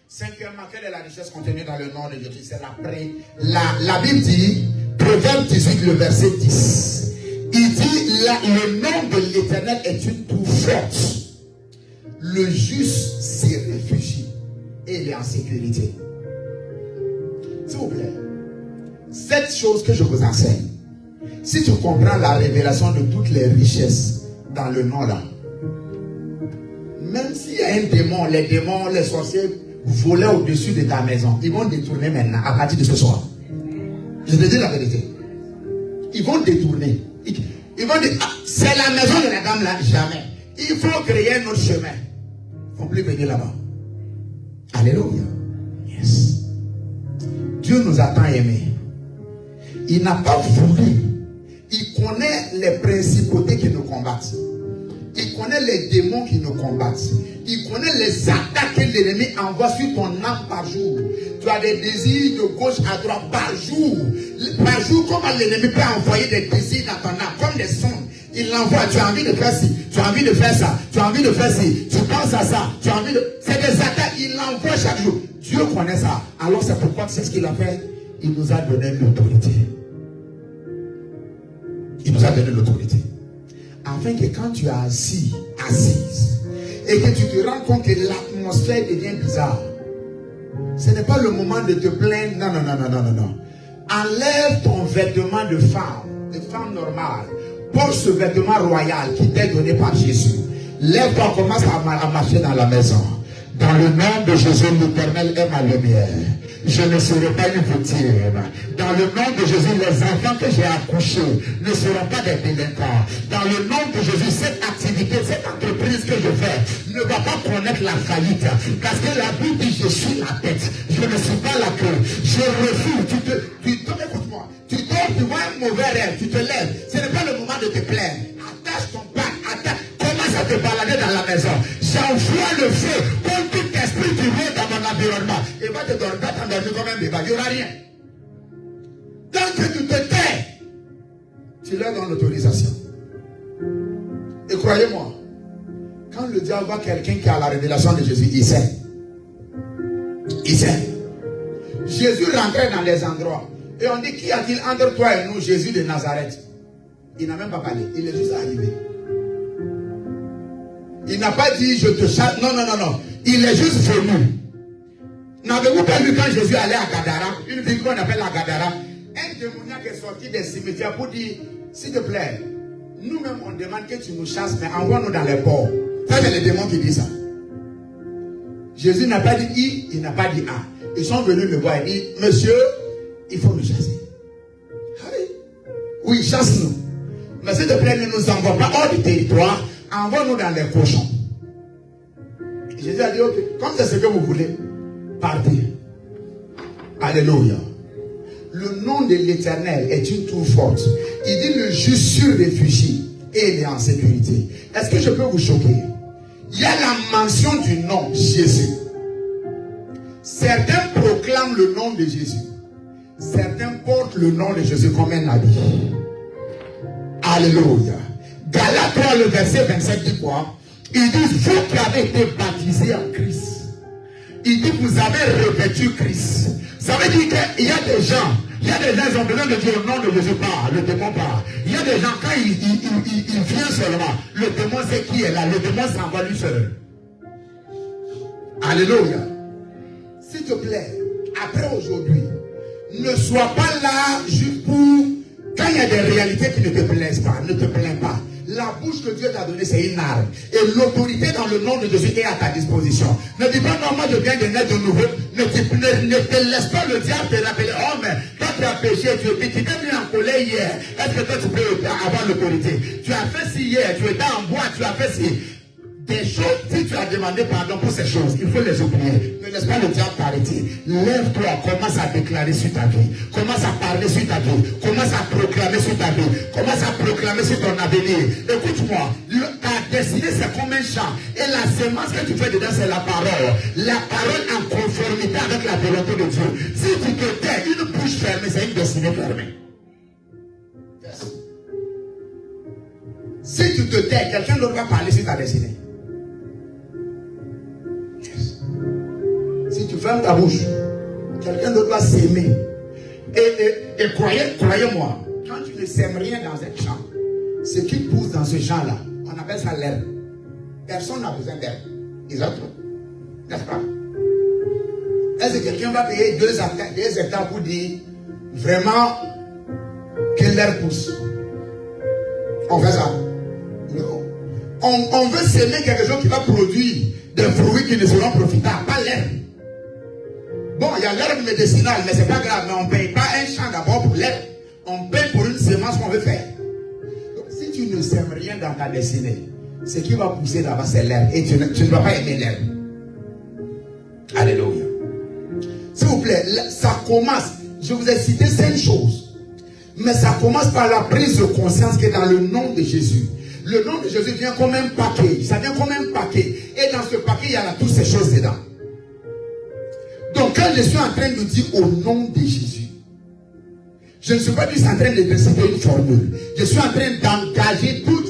Cinquièmement, quelle est la richesse contenue dans le nom de Jésus? C'est la Bible dit, Proverbe 18, le verset 10. Il dit, le nom de l'Éternel est une tour forte. Le juste s'y réfugie et il est en sécurité. S'il vous plaît, cette chose que je vous enseigne, si tu comprends la révélation de toutes les richesses dans le nom là, même s'il y a un démon, les sorciers volaient au-dessus de ta maison, ils vont détourner maintenant à partir de ce soir. Je te dis la vérité. Ils vont détourner. Ils vont dire, ah, c'est la maison de la dame là, jamais. Il faut créer un autre chemin. Ils ne vont plus venir là-bas. Alléluia. Yes. Dieu nous a tant aimés. Il n'a pas voulu. Il connaît les principautés qui nous combattent. Il connaît les démons qui nous combattent. Il connaît les attaques que l'ennemi envoie sur ton âme par jour. Tu as des désirs de gauche à droite par jour. Par jour, comment l'ennemi peut envoyer des désirs dans ton âme, comme des sondes. Il l'envoie, tu as envie de faire ci, tu as envie de faire ça, tu as envie de faire ci, tu penses à ça, tu as envie de... C'est des attaques, il l'envoie chaque jour. Dieu connaît ça. Alors c'est pourquoi c'est ce qu'il a fait. Il nous a donné l'autorité. Il nous a donné l'autorité. Afin que quand tu es assise, et que tu te rends compte que l'atmosphère devient bizarre, ce n'est pas le moment de te plaindre. Non, non, non, non, non, non, non. Enlève ton vêtement de femme normale. Porte ce vêtement royal qui t'est donné par Jésus. Lève-toi, commence à marcher dans la maison. Dans le nom de Jésus, l'Éternel est ma lumière. Je ne serai pas une victime. Dans le nom de Jésus, les enfants que j'ai accouchés ne seront pas des délinquants. Dans le nom de Jésus, cette activité, cette entreprise que je fais ne va pas connaître la faillite. Parce que la Bible dit, je suis la tête. Je ne suis pas la queue. Je refuse. Écoute-moi. Tu dors, tu vois un mauvais rêve, tu te lèves. Ce n'est pas le moment de te plaindre. Attache ton pain, commence à te balader dans la maison. J'envoie le feu contre tout esprit qui vient dans mon environnement. Et va t'endormir comme un bébé. Il n'y aura rien. Tant que tu te tais, tu leur donnes l'autorisation. Et croyez-moi, quand le diable voit quelqu'un qui a la révélation de Jésus, il sait. Il sait. Jésus rentrait dans les endroits. Et on dit, qui a-t-il entre toi et nous, Jésus de Nazareth? Il n'a même pas parlé. Il est juste arrivé. Il n'a pas dit, je te chasse. Non, non, non, non. Il est juste venu. N'avez-vous pas vu quand Jésus allait à Gadara, une ville qu'on appelle la Gadara, un démoniaque est sorti des cimetières pour dire, s'il te plaît, nous-mêmes on demande que tu nous chasses, mais envoie-nous dans les ports. Ça, c'est les démons qui disent ça. Jésus n'a pas dit I, il n'a pas dit A. Ils sont venus le voir et dit, monsieur, il faut nous chasser. Oui, chasse-nous. Mais s'il te plaît, ne nous envoie pas hors du territoire, envoie-nous dans les cochons. Et Jésus a dit, ok, comme c'est ce que vous voulez, partez. Alléluia. Le nom de l'Éternel est une tour forte. Il dit le juste se réfugie et il est en sécurité. Est-ce que je peux vous choquer? Il y a la mention du nom Jésus. Certains proclament le nom de Jésus. Certains portent le nom de Jésus comme un habit. Alléluia. Galates 3, le verset 27 dit quoi? Il dit, vous qui avez été baptisés en Christ. Il dit, vous avez revêtu Christ. Ça veut dire qu'il y a des gens, ils ont besoin de dire au nom de Jésus part, le démon part. Il y a des gens, quand il vient seulement, le démon sait qui est là, le démon s'en va lui seul. Alléluia. S'il te plaît, après aujourd'hui, ne sois pas là juste pour, quand il y a des réalités qui ne te plaisent pas, ne te plains pas. La bouche que Dieu t'a donnée, c'est une arme. Et l'autorité dans le nom de Jésus est à ta disposition. Ne dis pas, non, moi je viens de naître de nouveau. Ne te laisse pas le diable te rappeler. Oh, mais toi tu as péché, tu t'es mis en colère hier. Est-ce que toi tu peux avoir l'autorité? Tu as fait ci hier, tu étais en bois, tu as fait ci. Des choses, si tu as demandé pardon pour ces choses, il faut les oublier. Ne laisse pas le diable t'arrêter. Lève-toi, commence à déclarer sur ta vie. Commence à parler sur ta vie. Commence à proclamer sur ta vie. Commence à proclamer sur ton avenir. Écoute-moi, ta destinée c'est comme un champ. Et la semence que tu fais dedans c'est la parole. La parole en conformité avec la volonté de Dieu. Si tu te tais, une bouche fermée, c'est une destinée fermée. Yes. Si tu te tais, quelqu'un d'autre va parler sur ta destinée. Si tu fermes ta bouche, quelqu'un d'autre va s'aimer. Et croyez-moi, quand tu ne sèmes rien dans un champ, ce qui pousse dans ce champ-là, on appelle ça l'herbe. Personne n'a besoin d'herbe. Exactement. N'est-ce pas? Est-ce que quelqu'un va payer 2 hectares pour dire vraiment que l'herbe pousse? On fait ça? Non. On veut s'aimer quelque chose qui va produire des fruits qui ne seront profitables, pas l'herbe. Bon, il y a l'herbe médicinale, mais c'est pas grave, mais on ne paye pas un champ d'abord pour l'herbe. On paye pour une semence qu'on veut faire. Donc, si tu ne sèmes rien dans ta destinée, ce qui va pousser là-bas, c'est l'herbe. Et tu ne vas pas aimer l'herbe. Alléluia. S'il vous plaît, ça commence. Je vous ai cité 5 choses. Mais ça commence par la prise de conscience que dans le nom de Jésus, le nom de Jésus vient comme un paquet. Ça vient comme un paquet. Et dans ce paquet, il y a toutes ces choses dedans. Donc, quand je suis en train de dire au nom de Jésus, je ne suis pas juste en train de réciter une formule. Je suis en train d'engager tous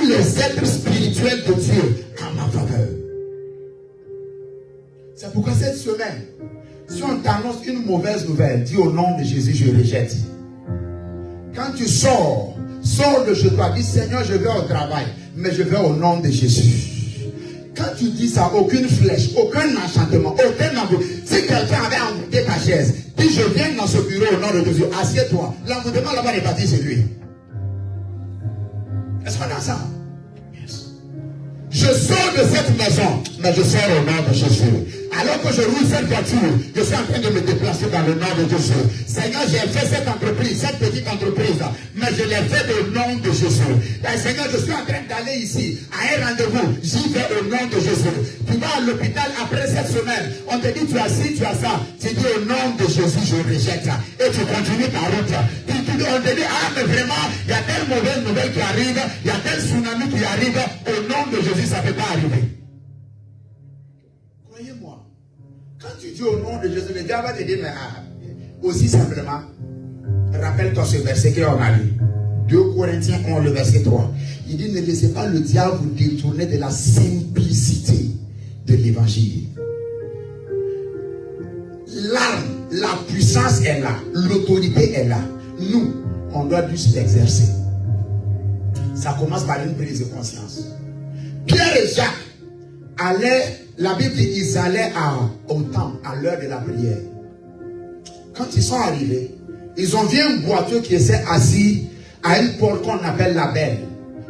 les êtres spirituels de Dieu en ma faveur. C'est pourquoi cette semaine, si on t'annonce une mauvaise nouvelle, dis au nom de Jésus, je rejette. Quand tu sors de chez toi, dis Seigneur, je vais au travail, mais je vais au nom de Jésus. Quand tu dis ça, aucune flèche, aucun enchantement, aucun embouteillage. Si quelqu'un avait embouté ta chaise, dis je viens dans ce bureau au nom de Jésus, assieds-toi. L'emboutement là-bas est parti chez lui. Est-ce qu'on a ça? Yes. Je sors de cette maison, mais je sors au nom de Jésus. Alors que je roule cette voiture, je suis en train de me déplacer dans le nom de Jésus. Seigneur, j'ai fait cette entreprise, cette petite entreprise, mais je l'ai fait au nom de Jésus. Et Seigneur, je suis en train d'aller ici à un rendez-vous. J'y vais au nom de Jésus. Tu vas à l'hôpital après cette semaine. On te dit tu as ci, tu as ça. Tu dis au nom de Jésus, je rejette. Et tu continues ta route. On te dit, ah mais vraiment, il y a telle mauvaise nouvelle qui arrive, il y a tel tsunami qui arrive. Au nom de Jésus, ça ne peut pas arriver. Croyez-moi. Quand tu dis au nom de Jésus, le diable va te dire, mais aussi simplement, rappelle-toi ce verset qu'on a lu. 2 Corinthiens 11, le verset 3. Il dit, ne laissez pas le diable vous détourner de la simplicité de l'évangile. L'arme, la puissance est là, l'autorité est là. Nous, on doit juste l'exercer. Ça commence par une prise de conscience. Pierre et Jacques allaient, la Bible dit, ils allaient au temple à l'heure de la prière. Quand ils sont arrivés, ils ont vu un boiteux qui était assis à une porte qu'on appelle la Belle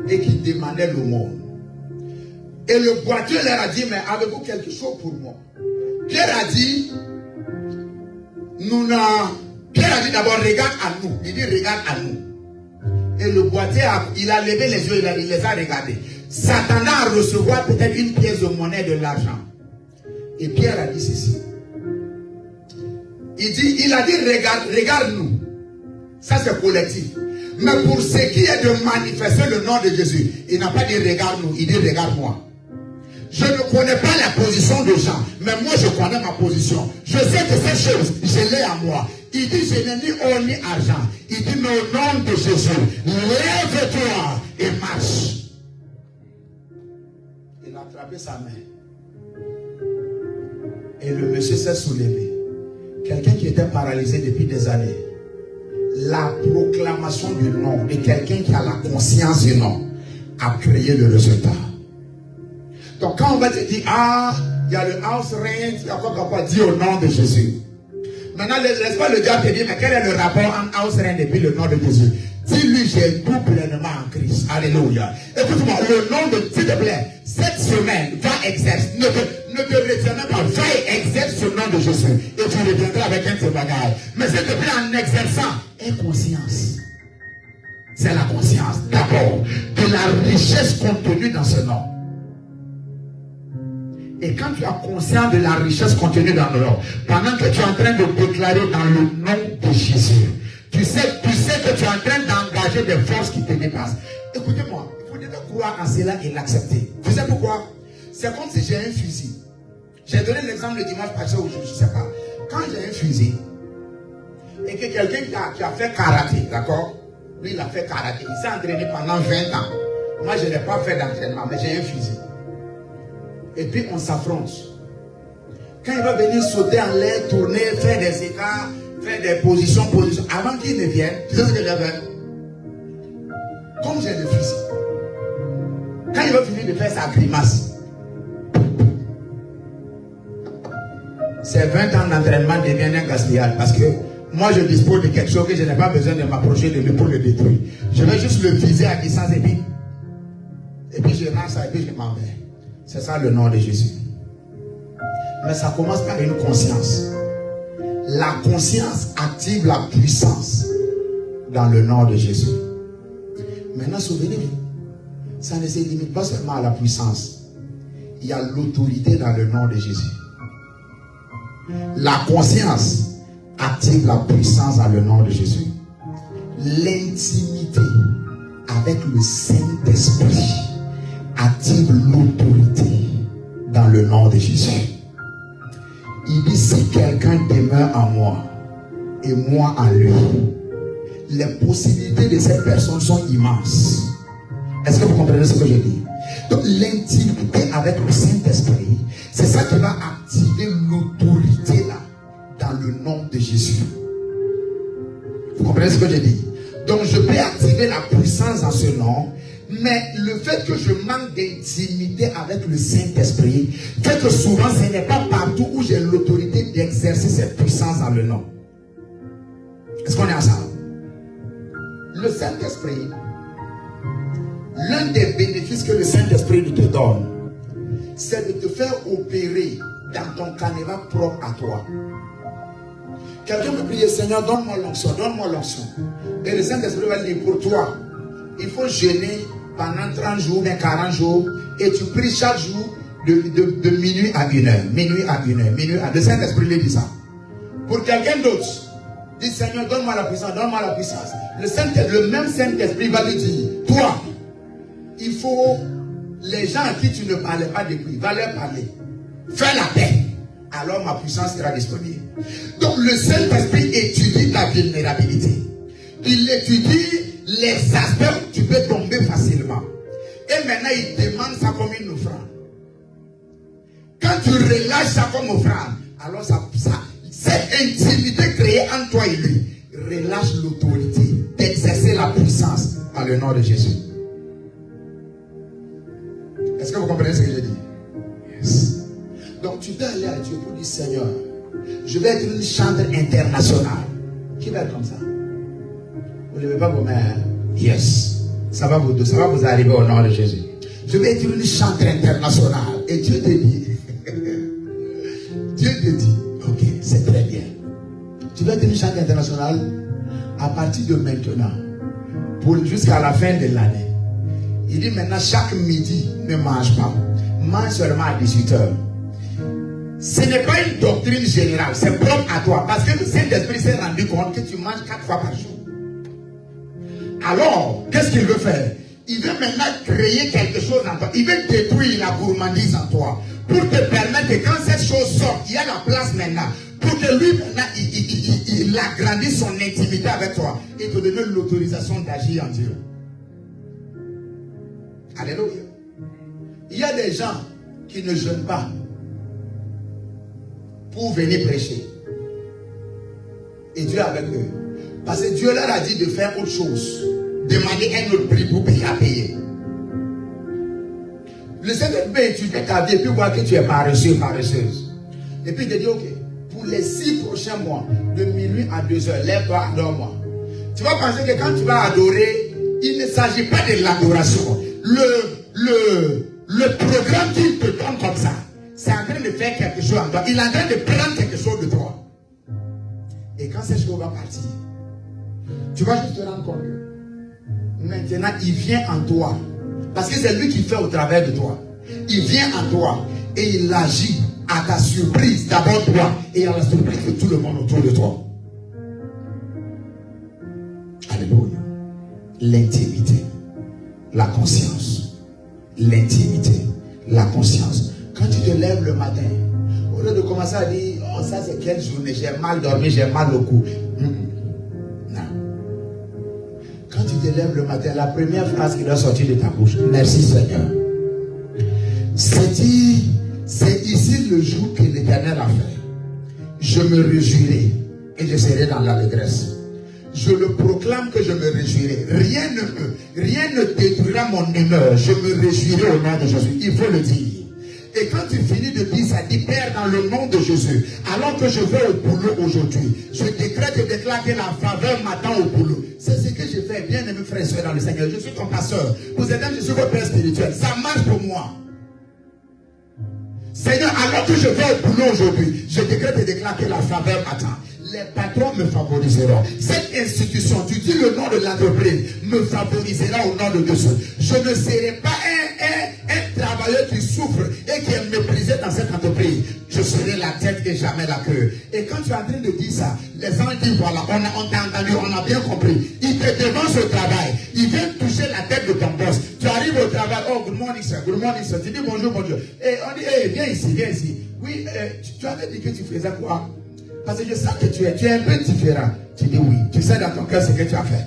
et qui demandait l'aumône. Et le boiteux leur a dit, mais avez-vous quelque chose pour moi? Pierre a dit, Pierre a dit d'abord, regarde à nous. Il dit, regarde à nous. Et le boiteux, il a levé les yeux, il les a regardés. S'attendant à recevoir peut-être une pièce de monnaie, de l'argent. Et Pierre a dit ceci. Il a dit, regarde-nous. Ça c'est collectif. Mais pour ce qui est de manifester le nom de Jésus, il n'a pas dit regarde-nous, il dit regarde-moi. Je ne connais pas la position de Jean, mais moi je connais ma position. Je sais que cette chose, je l'ai à moi. Il dit, je n'ai ni or ni argent. Il dit, mais au nom de Jésus, lève-toi et marche. Il a attrapé sa main. Et le monsieur s'est soulevé. Quelqu'un qui était paralysé depuis des années. La proclamation du nom de quelqu'un qui a la conscience du nom a créé le résultat. Donc quand on va te dire, ah, il y a le house rent, il y a quoi, dis au nom de Jésus. Maintenant, laisse pas le diable te dire, mais quel est le rapport entre house rent et puis le nom de Jésus? Dis-lui, j'ai tout pleinement en Christ. Alléluia. Écoute-moi, le nom de, s'il te plaît, cette semaine, va exercer, ne te retiens même pas, va et exerce ce nom de Jésus. Et tu reviendras avec un témoignage. Mais s'il te plaît, en exerçant, aie conscience. C'est la conscience, d'abord, de la richesse contenue dans ce nom. Et quand tu as conscience de la richesse contenue dans le nom, pendant que tu es en train de déclarer dans le nom de Jésus, tu sais que tu es en train d'engager des forces qui te dépassent. Écoutez-moi, il faut déjà croire en cela et l'accepter. Vous savez pourquoi? C'est comme si j'ai un fusil. J'ai donné l'exemple le dimanche passé où je ne sais pas. Quand j'ai un fusil et que quelqu'un qui a fait karaté, d'accord? Lui, il a fait karaté. Il s'est entraîné pendant 20 ans. Moi, je n'ai pas fait d'entraînement, mais j'ai un fusil. Et puis on s'affronte. Quand il va venir sauter en l'air, tourner, faire des écarts, faire des positions, avant qu'il ne vienne, tu sais ce que j'ai fait? Comme j'ai le fusil, quand il va finir de faire sa grimace, ces 20 ans d'entraînement deviennent un gaspillage. Parce que moi, je dispose de quelque chose que je n'ai pas besoin de m'approcher de lui pour le détruire. Je vais juste le viser à distance et puis je lance ça et puis je m'en vais. C'est ça le nom de Jésus. Mais ça commence par une conscience. La conscience active la puissance dans le nom de Jésus. Maintenant, souvenez-vous, ça ne se limite pas seulement à la puissance. Il y a l'autorité dans le nom de Jésus. La conscience active la puissance dans le nom de Jésus. L'intimité avec le Saint-Esprit active l'autorité dans le nom de Jésus. Il dit, si quelqu'un demeure en moi et moi en lui, les possibilités de cette personne sont immenses. Est-ce que vous comprenez ce que je dis? Donc l'intimité avec le Saint-Esprit, c'est ça qui va activer l'autorité là, dans le nom de Jésus. Vous comprenez ce que je dis? Donc je peux activer la puissance dans ce nom, mais le fait que je manque d'intimité avec le Saint-Esprit fait que souvent ce n'est pas partout où j'ai l'autorité d'exercer cette puissance dans le nom. Est-ce qu'on est ensemble? Le Saint-Esprit, l'un des bénéfices que le Saint-Esprit te donne, c'est de te faire opérer dans ton canevas propre à toi. Quelqu'un peut prier, Seigneur, donne-moi l'onction, donne-moi l'onction. Et le Saint-Esprit va dire, pour toi, il faut jeûner pendant 30 jours, mais 40 jours, et tu pries chaque jour de minuit à 1 heure, minuit à 1 heure, minuit à 2 heures. Le Saint-Esprit lui dit ça. Pour quelqu'un d'autre, dit, Seigneur, donne-moi la puissance, donne-moi la puissance. Le même Saint-Esprit va lui dire, toi, il faut, les gens à qui tu ne parlais pas depuis, va leur parler. Fais la paix. Alors ma puissance sera disponible. Donc le Saint-Esprit étudie ta vulnérabilité. Il étudie les aspects où tu peux tomber facilement. Et maintenant il demande ça comme une offrande. Quand tu relâches ça comme offrande, alors cette intimité créée entre toi et lui relâche l'autorité d'exercer la puissance dans le nom de Jésus. Est-ce que vous comprenez ce que je dis? Yes. Donc tu dois aller à Dieu pour dire, Seigneur, je vais être une chanteuse internationale. Qui va être comme ça? Vous ne levez pas vos mains. Yes. Ça va vous arriver au nom de Jésus. Je vais être une chanteuse internationale. Et Dieu te dit, ok, c'est très bien. Tu vas être une chanteuse internationale à partir de maintenant, jusqu'à la fin de l'année. Il dit maintenant, chaque midi, ne mange pas. Mange seulement à 18 heures. Ce n'est pas une doctrine générale, c'est propre à toi. Parce que le Saint-Esprit s'est rendu compte que tu manges 4 fois par jour. Alors, qu'est-ce qu'il veut faire? Il veut maintenant créer quelque chose en toi. Il veut détruire la gourmandise en toi. Pour te permettre que quand cette chose sort, il y a la place maintenant. Pour que lui, maintenant, il agrandisse son intimité avec toi. Et te donne l'autorisation d'agir en Dieu. Alléluia. Il y a des gens qui ne jeûnent pas pour venir prêcher. Et Dieu est avec eux. Parce que Dieu leur a dit de faire autre chose. Demander un autre prix pour payer à payer. Le Seigneur peut étudier ta vie et puis voir que tu es paresseux, paresseuse. Et puis il te dit, ok, pour les 6 prochains mois, de minuit à 2 heures, lève-toi, adore-moi. Tu vas penser que quand tu vas adorer, il ne s'agit pas de l'adoration. Le programme qu'il te donne comme ça, c'est en train de faire quelque chose en toi. Il est en train de prendre quelque chose de toi. Et quand cette chose va partir, tu vas juste te rendre compte que maintenant il vient en toi. Parce que c'est lui qui fait au travers de toi. Il vient en toi et il agit à ta surprise, d'abord toi et à la surprise de tout le monde autour de toi. Alléluia. L'intimité, la conscience. L'intimité, la conscience. Quand tu te lèves le matin, au lieu de commencer à dire, oh ça c'est quelle journée, j'ai mal dormi, j'ai mal au cou. Non. Quand tu te lèves le matin, la première phrase qui doit sortir de ta bouche, merci Seigneur. C'est ici le jour que l'Éternel a fait. Je me réjouirai et je serai dans l'allégresse. Je le proclame que je me réjouirai. Rien ne détruira mon humeur. Je me réjouirai au nom de Jésus. Il faut le dire. Et quand tu finis de dire ça, dit, Père, dans le nom de Jésus, alors que je vais au boulot aujourd'hui, je décrète et déclare que la faveur m'attend au boulot. C'est ce que je fais, bien aimé frères et sœurs dans le Seigneur. Je suis ton pasteur. Vous êtes je suis votre père spirituel. Ça marche pour moi. Seigneur, alors que je vais au boulot aujourd'hui, je décrète et déclare que la faveur m'attend. Les patrons me favoriseront. Cette institution, tu dis le nom de l'entreprise, me favorisera au nom de Jésus. Je ne serai pas un travailleur qui souffre et qui est méprisé dans cette entreprise. Je serai la tête et jamais la queue. Et quand tu es en train de dire ça, les gens disent voilà, on t'a entendu, on a bien compris. Il te devance au travail. Il vient toucher la tête de ton boss. Tu arrives au travail, oh, good morning sir, good morning sir. Tu dis bonjour, bonjour. Et on dit, hey, viens ici, viens ici. Oui, tu avais dit que tu faisais quoi? Parce que je sais que tu es un peu différent. Tu dis oui. Tu sais dans ton cœur ce que tu as fait.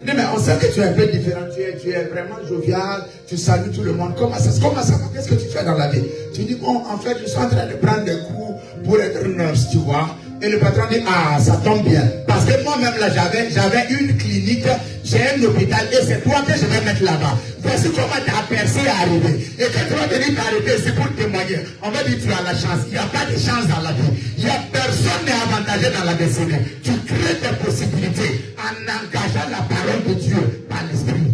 Je dis, mais on sait que tu es un peu différent. Tu es vraiment jovial. Tu salues tout le monde. Comment ça va? Qu'est-ce que tu fais dans la vie? Tu dis, bon, en fait, je suis en train de prendre des cours pour être nurse, tu vois. Et le patron dit, ah, ça tombe bien. Parce que moi-même, là, j'avais une clinique, j'ai un hôpital, et c'est toi que je vais mettre là-bas. Voici comment ta percée est arrivée. Et quand tu vas venir t'arrêter, c'est pour témoigner. On va dire, tu as la chance. Il n'y a pas de chance dans la vie. Il n'y a personne n'est avantagé dans la destinée. Tu crées tes possibilités en engageant la parole de Dieu par l'esprit.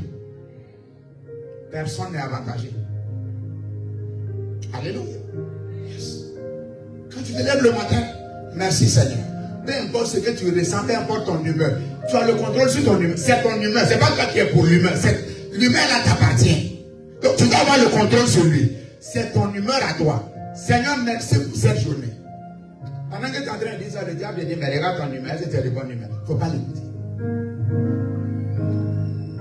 Personne n'est avantagé. Alléluia. Yes. Quand tu te lèves le matin, merci Seigneur. Peu importe ce que tu ressens, peu importe ton humeur. Tu as le contrôle sur ton humeur. C'est ton humeur. C'est pas toi qui es pour l'humeur. L'humeur là t'appartient. Donc tu dois avoir le contrôle sur lui. C'est ton humeur à toi. Seigneur, merci pour cette journée. Pendant que tu es en train de dire ça, le diable dit, mais regarde ton humeur, c'est de bonne humeur. Il ne faut pas l'écouter.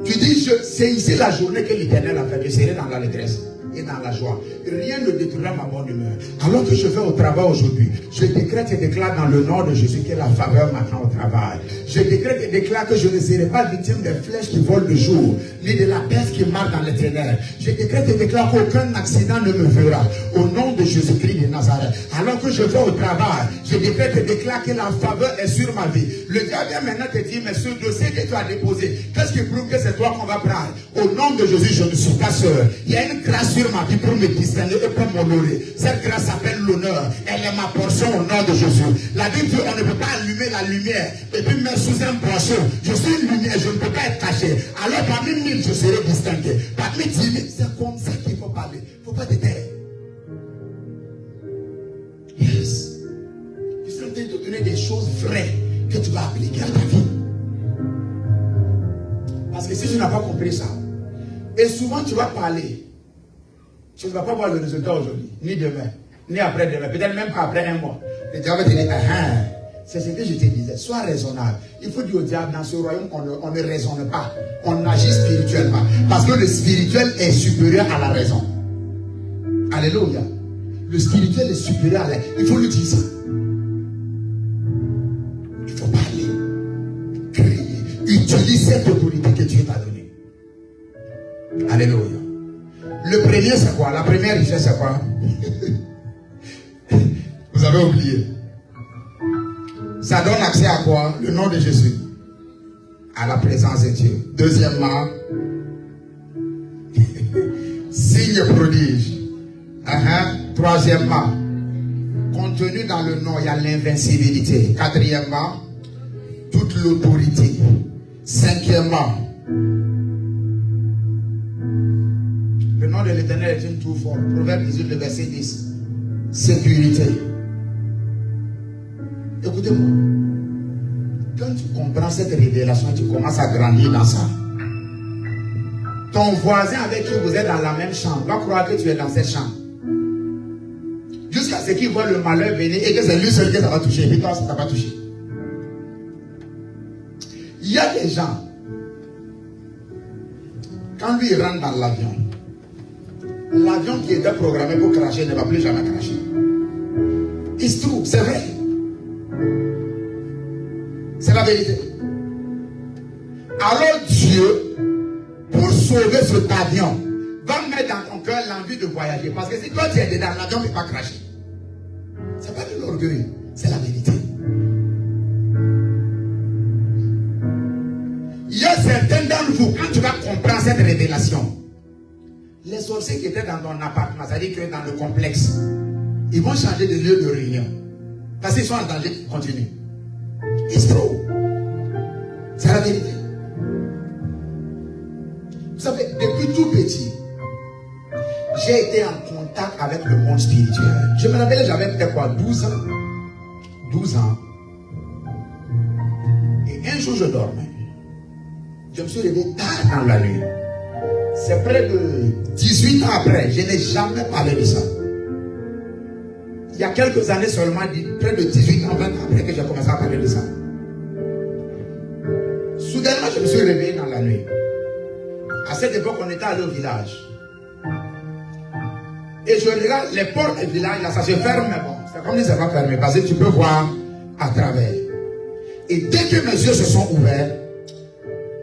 Tu dis, c'est ici la journée que l'Éternel a fait. Je serai dans l'allégresse et dans la joie. Rien ne détruira ma bonne humeur. Alors que je vais au travail aujourd'hui, je décrète et déclare dans le nom de Jésus que la faveur m'attend au travail. Je décrète et déclare que je ne serai pas victime des flèches qui volent le jour, ni de la peste qui marche dans les ténèbres. Je décrète et déclare qu'aucun accident ne me verra. Au nom de Jésus-Christ de Nazareth. Alors que je vais au travail, je décrète et déclare que la faveur est sur ma vie. Le diable vient maintenant te dire, mais ce dossier que tu as déposé, qu'est-ce qui prouve que c'est toi qu'on va prendre? Au nom de Jésus, je ne suis pas seul. Il y a une grâce sur ma vie pour me distinguer et pour m'honorer. Cette grâce s'appelle l'honneur. Elle est ma portion au nom de Jésus. La Bible dit, on ne peut pas allumer la lumière et puis mettre sous un poisson. Je suis une lumière, je ne peux pas être caché. Alors parmi 1000, je serai distingué. Parmi 10 000, c'est comme ça qu'il faut parler. Il ne faut pas te taire. Yes. Je suis en train de te donner des choses vraies que tu vas appliquer à ta vie. Parce que si tu n'as pas compris ça, et souvent tu vas parler, tu ne vas pas voir le résultat aujourd'hui, ni demain, ni après-demain, peut-être même pas après un mois. Le diable va te dire, c'est ce que je te disais, sois raisonnable. Il faut dire au diable, dans ce royaume, on ne raisonne pas, on agit spirituellement. Parce que le spirituel est supérieur à la raison. Alléluia. Le spirituel est supérieur à la raison. Il faut lui dire ça. Il faut parler, crier, utilise cette autorité que Dieu t'a donnée. Alléluia. Le premier, c'est quoi? La première richesse, c'est quoi? Vous avez oublié. Ça donne accès à quoi? Le nom de Jésus. À la présence de Dieu. Deuxièmement, signe prodige. Troisièmement, contenu dans le nom, il y a l'invincibilité. Quatrièmement, toute l'autorité. Cinquièmement, le nom de l'Éternel est une tour forte. Proverbe 18, le verset 10. Sécurité. Écoutez-moi. Quand tu comprends cette révélation, tu commences à grandir dans ça. Ton voisin avec qui vous êtes dans la même chambre va croire que tu es dans cette chambre. Jusqu'à ce qu'il voit le malheur venir et que c'est lui seul que ça va toucher. Et puis toi, ça ne t'a pas touché. Il y a des gens, quand lui il rentre dans l'avion, l'avion qui était programmé pour cracher ne va plus jamais cracher. Il se trouve, c'est vrai. C'est la vérité. Alors Dieu, pour sauver cet avion, va mettre dans ton cœur l'envie de voyager. Parce que si toi tu es dedans, l'avion ne peut pas cracher. C'est pas de l'orgueil, c'est la vérité. Il y a certains d'entre vous, quand tu vas comprendre cette révélation, les sorciers qui étaient dans ton appartement, c'est-à-dire que dans le complexe, ils vont changer de lieu de réunion. Parce qu'ils sont en danger de continuer. It's true. C'est la vérité. Vous savez, depuis tout petit, j'ai été en contact avec le monde spirituel. Je me rappelle, j'avais peut-être quoi, 12 ans. 12 ans. Et un jour, je dormais. Je me suis réveillé tard dans la nuit. C'est près de 18 ans après. Je n'ai jamais parlé de ça. Il y a quelques années seulement, près de 18 ans, 20 ans après que j'ai commencé à parler de ça. Soudainement, je me suis réveillé dans la nuit. À cette époque, on était allé au village. Et je regarde les portes du village, là, ça se ferme, mais bon, c'est comme si ça va fermer, parce que tu peux voir à travers. Et dès que mes yeux se sont ouverts,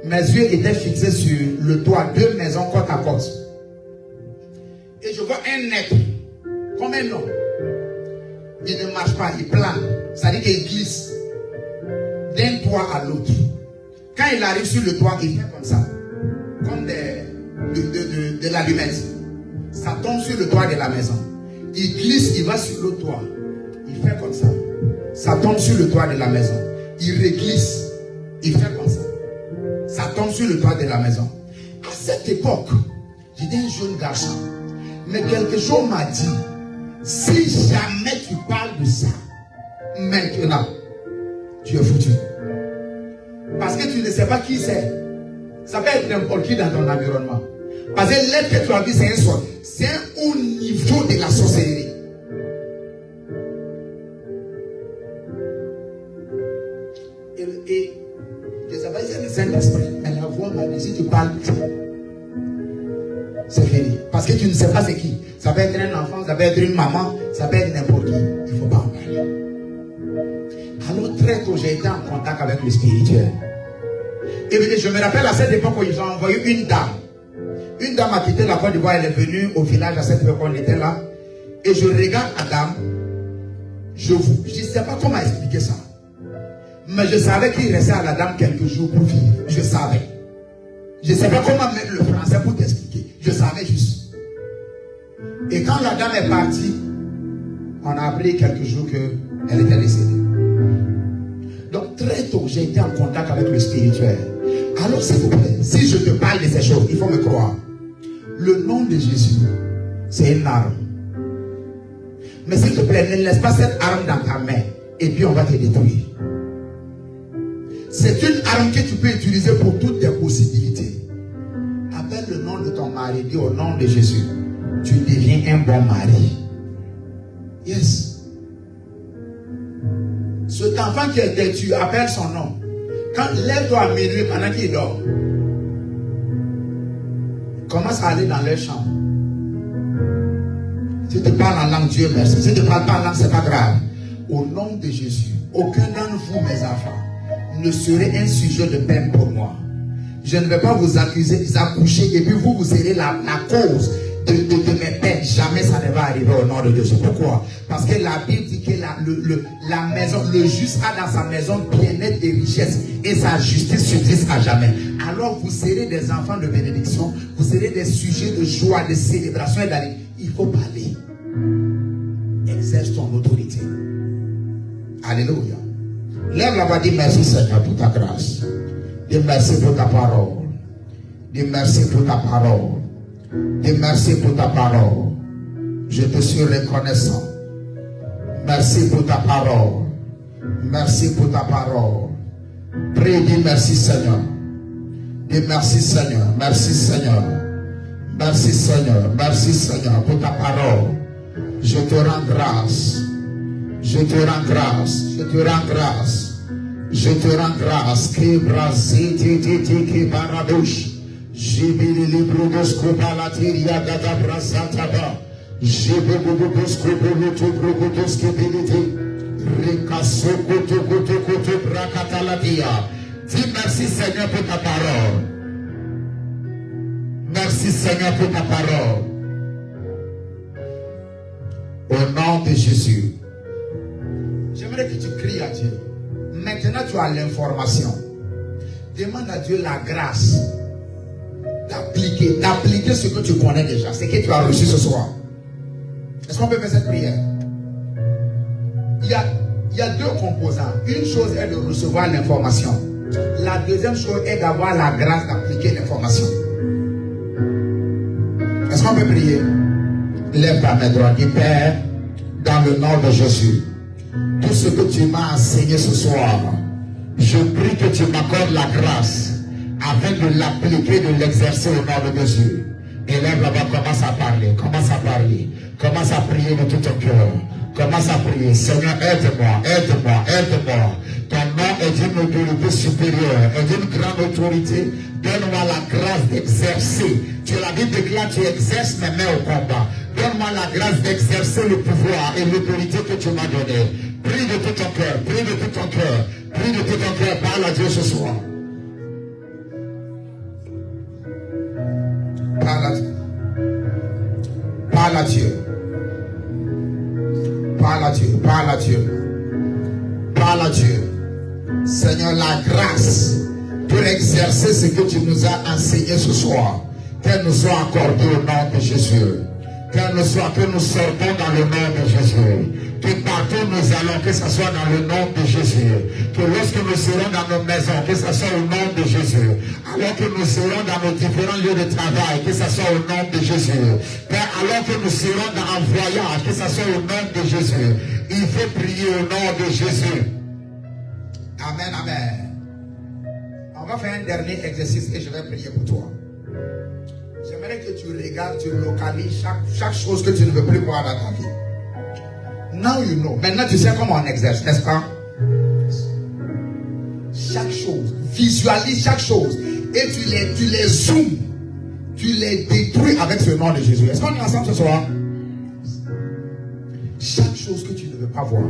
mes yeux étaient fixés sur le toit, 2 maisons côte à côte. Et je vois un être, comme un homme. Il ne marche pas, il plane. C'est-à-dire qu'il glisse d'un toit à l'autre. Quand il arrive sur le toit, il fait comme ça. Comme de l'allumette. Ça tombe sur le toit de la maison. Il glisse, il va sur l'autre toit. Il fait comme ça. Ça tombe sur le toit de la maison. Il réglisse. Il fait comme ça. Ça tombe sur le toit de la maison. À cette époque, j'étais un jeune garçon. Mais quelque chose m'a dit, si jamais tu parles de ça, maintenant, tu es foutu. Parce que tu ne sais pas qui c'est. Ça peut être n'importe qui dans ton environnement. Parce que l'être que tu as vu, c'est un sort. C'est un haut niveau de la sorcellerie. Et je ne sais pas si c'est le Saint-Esprit. Mais la voix m'a dit, si tu parles, c'est fini. Parce que tu ne sais pas c'est qui. Ça peut être un enfant, ça peut être une maman, ça peut être n'importe qui. Il ne faut pas en parler. Alors très tôt, j'ai été en contact avec le spirituel. Et je me rappelle à cette époque où ils ont envoyé une dame. Une dame a quitté la Côte d'Ivoire, elle est venue au village à cette époque où on était là. Et je regarde la dame. Je ne sais pas comment expliquer ça. Mais je savais qu'il restait à la dame quelques jours pour vivre. Je savais. Je ne sais pas comment mettre le français pour t'expliquer. Je savais juste. Et quand la dame est partie, on a appris quelques jours qu'elle était décédée. Donc très tôt, j'ai été en contact avec le spirituel. Alors s'il vous plaît, si je te parle de ces choses, il faut me croire. Le nom de Jésus, c'est une arme. Mais s'il te plaît, ne laisse pas cette arme dans ta main et puis on va te détruire. C'est une arme que tu peux utiliser pour toutes tes possibilités. Appelle le nom de ton mari, dis au nom de Jésus, tu deviens un bon mari. Yes. Cet enfant qui est têtu, appelle son nom. Quand lève-toi à minuit pendant qu'il dort, commence à aller dans leur chambre. Si tu parles en langue, Dieu merci. Si tu ne parles pas en langue, ce n'est pas grave. Au nom de Jésus, aucun d'entre vous, mes enfants, ne serait un sujet de peine pour moi. Je ne vais pas vous accuser, vous accoucher, et puis vous serez la cause de mes peines. Jamais ça ne va arriver au nom de Dieu. Pourquoi? Parce que la Bible dit que la maison, le juste a dans sa maison bien-être et richesse, et sa justice subsiste à jamais. Alors vous serez des enfants de bénédiction, vous serez des sujets de joie, de célébration et d'aller. Il faut parler. Exerce ton autorité. Alléluia. Lève la voix, dis merci Seigneur pour ta grâce. Dis merci pour ta parole. Dis merci pour ta parole. Dis merci pour ta parole. Je te suis reconnaissant. Merci pour ta parole. Merci pour ta parole. Prie, dis merci Seigneur. Dis merci Seigneur. Merci Seigneur. Merci Seigneur. Merci Seigneur pour ta parole. Je te rends grâce. Je te rends grâce. Je te rends grâce. Je te rends grâce. Que brasiti titi que baradouche. Jibili librodosco palatiria gata brasataba. Jibobobosco boloto brogotoske biliti. Ricasso koto koto koto bracataladia. Dis merci Seigneur pour ta parole. Merci Seigneur pour ta parole. Au nom de Jésus. J'aimerais que tu cries à Dieu. Maintenant tu as l'information. Demande à Dieu la grâce d'appliquer ce que tu connais déjà, ce que tu as reçu ce soir. Est-ce qu'on peut faire cette prière? il y a deux composants. Une chose est de recevoir l'information. La deuxième chose est d'avoir la grâce d'appliquer l'information. Est-ce qu'on peut prier? Lève ta main droite. Dis, Père, dans le nom de Jésus, tout ce que tu m'as enseigné ce soir, je prie que tu m'accordes la grâce afin de l'appliquer, de l'exercer au nom de Jésus. Et lève là-bas, commence à parler, commence à parler, commence à prier de tout ton cœur. Commence à prier. Seigneur, aide-moi, aide-moi, aide-moi. Ton nom est d'une autorité supérieure, est d'une grande autorité. Donne-moi la grâce d'exercer. Tu l'as dit, déclare, tu exerces mes mains au combat. Donne-moi la grâce d'exercer le pouvoir et l'autorité que tu m'as donné. Prie de tout ton cœur, prie de tout ton cœur, prie de tout ton cœur. Parle à Dieu ce soir. Parle à Dieu. Parle à Dieu. Parle à Dieu, parle à Dieu, parle à Dieu. Seigneur, la grâce pour exercer ce que tu nous as enseigné ce soir, qu'elle nous soit accordée au nom de Jésus. Que nous sortons dans le nom de Jésus. Que partout nous allons, que ce soit dans le nom de Jésus. Que lorsque nous serons dans nos maisons, que ce soit au nom de Jésus. Alors que nous serons dans nos différents lieux de travail, que ce soit au nom de Jésus. Père, alors que nous serons en voyage, que ce soit au nom de Jésus. Il faut prier au nom de Jésus. Amen, amen. On va faire un dernier exercice et je vais prier pour toi. J'aimerais que tu regardes, tu localises chaque chose que tu ne veux plus voir dans ta vie. Now you know. Maintenant tu sais comment on exerce, n'est-ce pas? Chaque chose. Visualise chaque chose. Et tu les zoomes. Tu les détruis avec ce nom de Jésus. Est-ce qu'on est ensemble ce soir? Chaque chose que tu ne veux pas voir.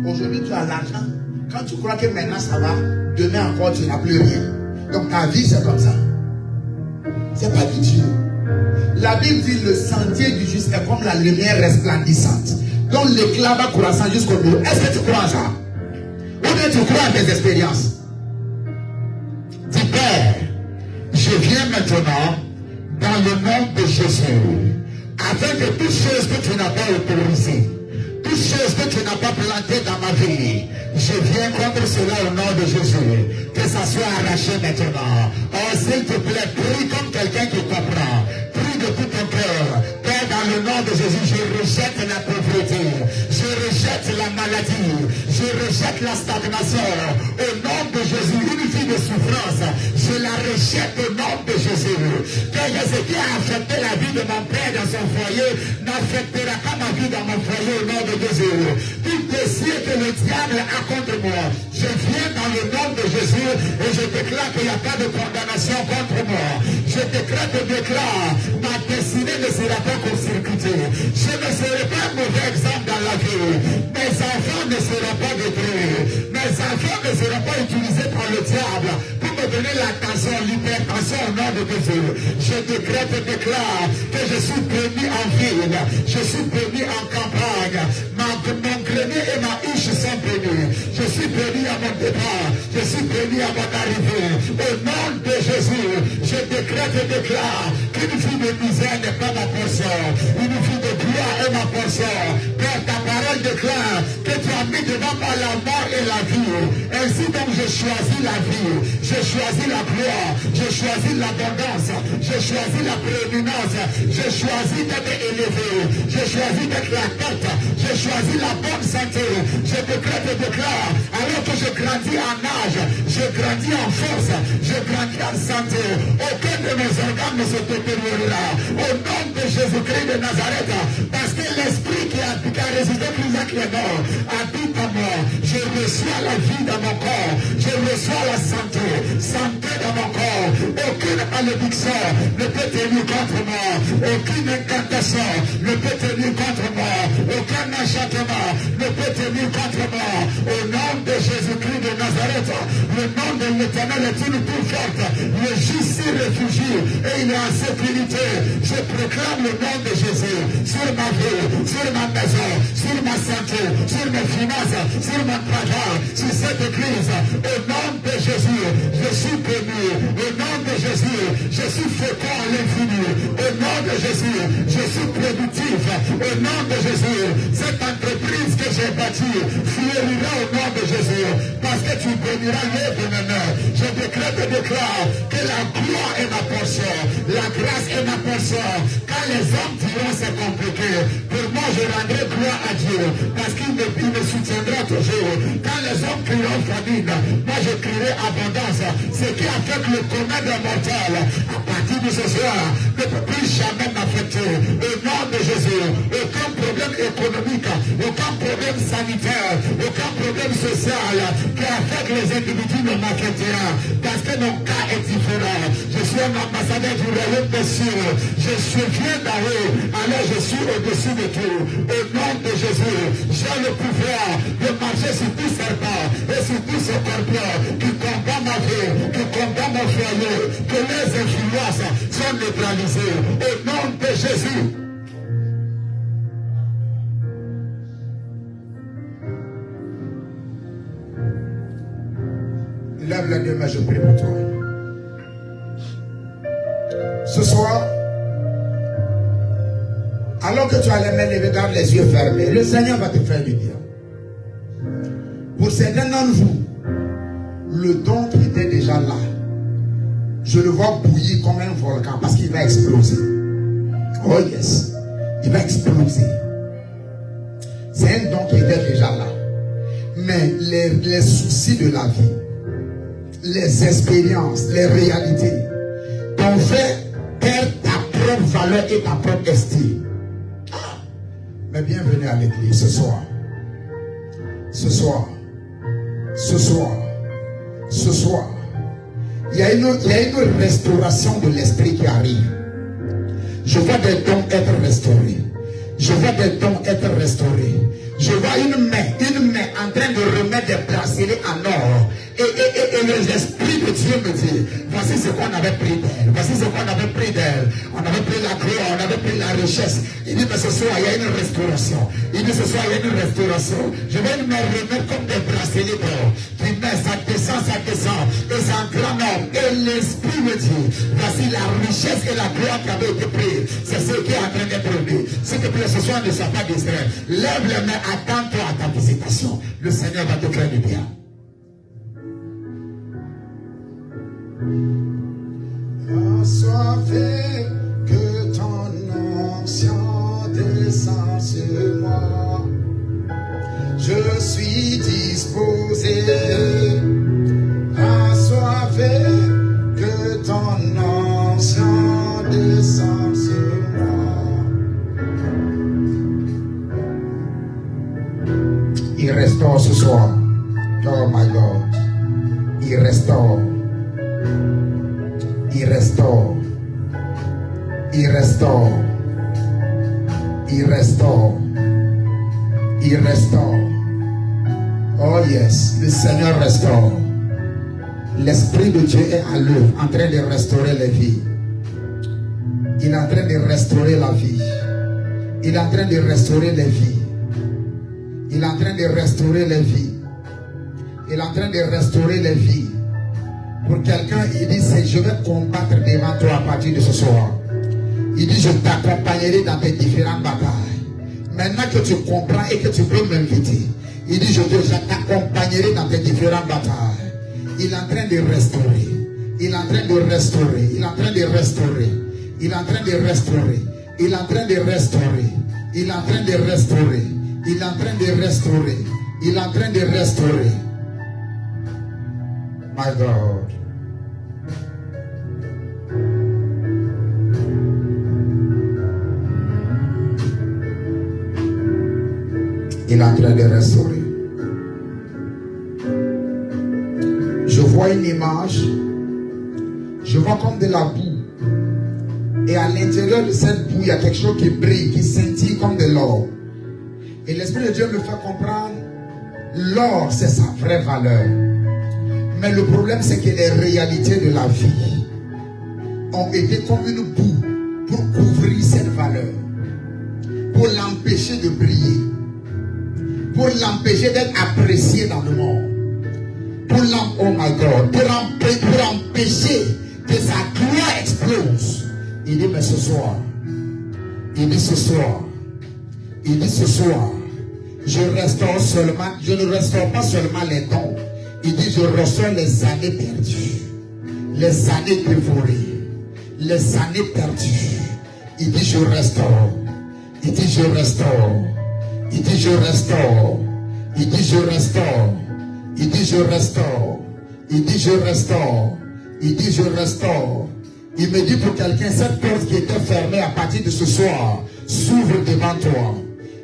Aujourd'hui tu as l'argent. Quand tu crois que maintenant ça va, demain encore tu n'as plus rien. Donc ta vie c'est comme ça. C'est pas du Dieu. La Bible dit le sentier du juste est comme la lumière resplendissante, dont l'éclat va croissant jusqu'au bout. Est-ce que tu crois à ça? Ou bien tu crois à tes expériences? Dis, Père, je viens maintenant dans le nom de Jésus, afin que toutes choses que tu n'as pas autorisées, toutes choses que tu n'as pas plantées dans ma vie, je viens contre cela au nom de Jésus. Que ça soit arraché maintenant. Oh, s'il te plaît, prie comme quelqu'un qui comprend. Prie de tout ton cœur. Père, dans le nom de Jésus, je rejette la pauvreté. Je rejette la maladie. Je rejette la stagnation. Au nom de Jésus, une vie de souffrance, je la rejette au nom de Jésus. Que ce qui a affecté la vie de mon père dans son foyer n'affectera pas ma vie dans mon foyer au nom de Jésus. Tout dossier que le diable a contre moi, je viens dans le nom de Jésus et je déclare qu'il n'y a pas de condamnation contre moi. Je déclare, ma destinée ne sera pas court-circuitée. Je ne serai pas un mauvais exemple dans la vie. Mes enfants ne seront pas détruits. Mes enfants ne seront pas utilisés par le diable pour me donner la tension, l'hypertension au nom de Jésus. Je déclare que je suis béni en ville, je suis béni en campagne. Mon grenier et ma huche sont bénis. Je suis béni à mon départ, je suis béni à mon arrivée. Au nom de Jésus, je déclare qu'une vie de misère n'est pas ma portion. Une vie de gloire est ma portion. Père, ta parole déclare que tu as mis devant moi la mort et la vie. Ainsi donc je choisis la vie, je choisis la gloire, je choisis l'abondance, je choisis la prééminence, je choisis d'être élevé, je choisis d'être la tête, je choisis la bonne santé. Je déclare, alors que je grandis en âge, je grandis en force, je grandis en santé. Aucun de mes organes ne se détériorera. Au nom de Jésus-Christ de Nazareth, parce que l'esprit qui a résidé plus que les morts habite en moi. Je reçois la vie dans mon corps, je reçois la santé dans mon corps. Aucune malédiction ne peut tenir contre moi, aucune incantation ne peut tenir contre moi, aucun enchantement ne peut tenir contre moi. Au nom de Jésus-Christ de Nazareth, le nom de l'Éternel est une tour forte. Le juste s'y réfugie et il est en sécurité. Je proclame le nom de Jésus sur ma vie, sur ma maison, sur ma santé, sur mes finances, sur mon travail, sur cette église. Au nom de Jésus, je suis béni. Au nom de Jésus, je suis fécond à l'infini. Au nom de Jésus, je suis productif. Au nom de Jésus, cette entreprise que j'ai bâtie fleurira au nom de Jésus. Parce que tu béniras l'œuvre de mes mains. Je décrète et déclare que la gloire est ma portion. La grâce est ma portion. Quand les hommes diront c'est compliqué, pour moi je rendrai gloire à Dieu. Parce qu'il me soutiendra toujours. Quand les hommes crieront famine, moi je crierai abondance. Ce qui affecte le commun des mortels, à partir de ce soir, ne peut plus jamais m'affecter. Au nom de Jésus, aucun problème économique, aucun problème sanitaire, aucun problème social qui affecte les individus ne m'affectera. Parce que mon cas est différent. Je suis un ambassadeur du royaume des cieux. Je viens d'en haut, alors je suis au-dessus de tout. Au nom de Jésus, j'ai le pouvoir de marcher sur tout serpent et sur tout scorpion qui combat ma vie, qui combat mon foyer, que les influences sont neutralisées. Au nom de Jésus. Lève les deux mains, je prie pour toi. Ce soir, alors que tu as les mains levées, garde les yeux fermés, le Seigneur va te faire du bien. Pour certains d'entre vous, le don qui était déjà là, je le vois bouillir comme un volcan parce qu'il va exploser. Oh yes, il va exploser. C'est un don qui était déjà là. Mais les soucis de la vie, les expériences, les réalités t'ont fait perdre ta propre valeur et ta propre estime. Mais bienvenue à l'église ce soir. Ce soir. Ce soir. Ce soir. Il y a une restauration de l'esprit qui arrive. Je vois des dons être restaurés. Je vois des dons être restaurés. Je vois une main en train de remettre des bracelets en or. Et l'esprit de Dieu me dit, voici ce qu'on avait pris d'elle. Voici ce qu'on avait pris d'elle. On avait pris la gloire, on avait pris la richesse. Il dit, mais ce soir, il y a une restauration. Il dit, ce soir, il y a une restauration. Je vais me remettre comme des bracelets d'or. Qui met, ça descend, et ça engramme. Et l'esprit me dit, voici la richesse et la gloire qui avait été prise. C'est ce qui est en train d'être mis. S'il te plaît, ce soir, ne sois pas distrait. Lève les mains, attends-toi à ta visitation. Le Seigneur va te faire du bien. Assoiffé, que ton onction descend sur moi. Je suis disposé. Assoiffé, que ton onction descend sur moi. Il restaure ce soir. Oh my God. Il restaure. Il restaure. Il restaure. Il restaure. Il restaure. Oh yes, le Seigneur restaure. L'Esprit de Dieu est à l'œuvre, en train de restaurer les vies. Il est en train de restaurer la vie. Il est en train de restaurer les vies. Il est en train de restaurer les vies. Il est en train de restaurer les vies. Pour quelqu'un, il dit, je vais combattre devant toi à partir de ce soir. Il dit, je t'accompagnerai dans tes différentes batailles. Maintenant que tu comprends et que tu peux m'inviter, il dit, je t'accompagnerai dans tes différentes batailles. Il est en train de restaurer. Il est en train de restaurer. Il est en train de restaurer. Il est en train de restaurer. Il est en train de restaurer. Il est en train de restaurer. Il est en train de restaurer. Il est en train de restaurer. My God. Il est en train de restaurer. Je vois une image. Je vois comme de la boue. Et à l'intérieur de cette boue, il y a quelque chose qui brille, qui scintille comme de l'or. Et l'Esprit de Dieu me fait comprendre, l'or, c'est sa vraie valeur. Mais le problème, c'est que les réalités de la vie ont été comme une boue pour couvrir cette valeur, pour l'empêcher de briller, pour l'empêcher d'être apprécié dans le monde, oh my God, pour empêcher que sa gloire explose. Il dit, mais ce soir, il dit ce soir, Il dit ce soir, je restaure seulement, je ne restaure pas seulement les dons. Il dit je restaure les années perdues, les années dévorées, les années perdues. Il dit je restaure. Il dit je restaure. Il dit je restaure. Il dit je restaure. Il dit je restaure. Il dit je restaure. Il dit je restaure. Il me dit pour quelqu'un, cette porte qui était fermée à partir de ce soir s'ouvre devant toi.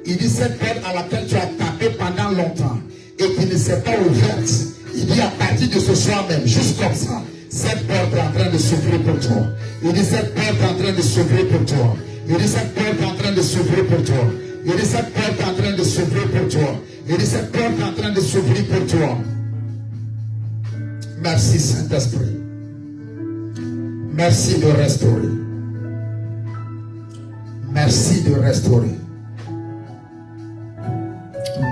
Il dit cette porte à laquelle tu as tapé pendant longtemps et qui ne s'est pas ouverte. Il dit à partir de ce soir même, juste comme ça, cette porte est en train de s'ouvrir pour toi. Il dit cette porte est en train de s'ouvrir pour toi. Il dit cette porte est en train de s'ouvrir pour toi. Il dit cette porte est en train de s'ouvrir pour toi. Il dit cette porte est en train de s'ouvrir pour toi. Merci Saint-Esprit. Merci de restaurer. Merci de restaurer.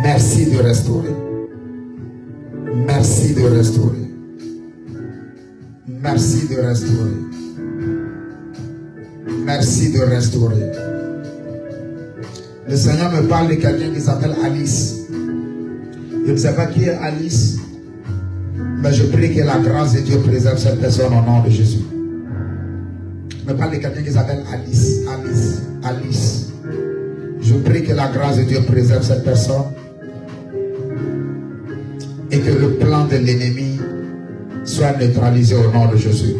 Merci de restaurer. Merci de restaurer. Merci de restaurer. Merci de restaurer. Le Seigneur me parle de quelqu'un qui s'appelle Alice. Je ne sais pas qui est Alice, mais je prie que la grâce de Dieu préserve cette personne au nom de Jésus. Je me parle de quelqu'un qui s'appelle Alice. Alice. Je prie que la grâce de Dieu préserve cette personne et que le plan de l'ennemi soit neutralisé au nom de Jésus.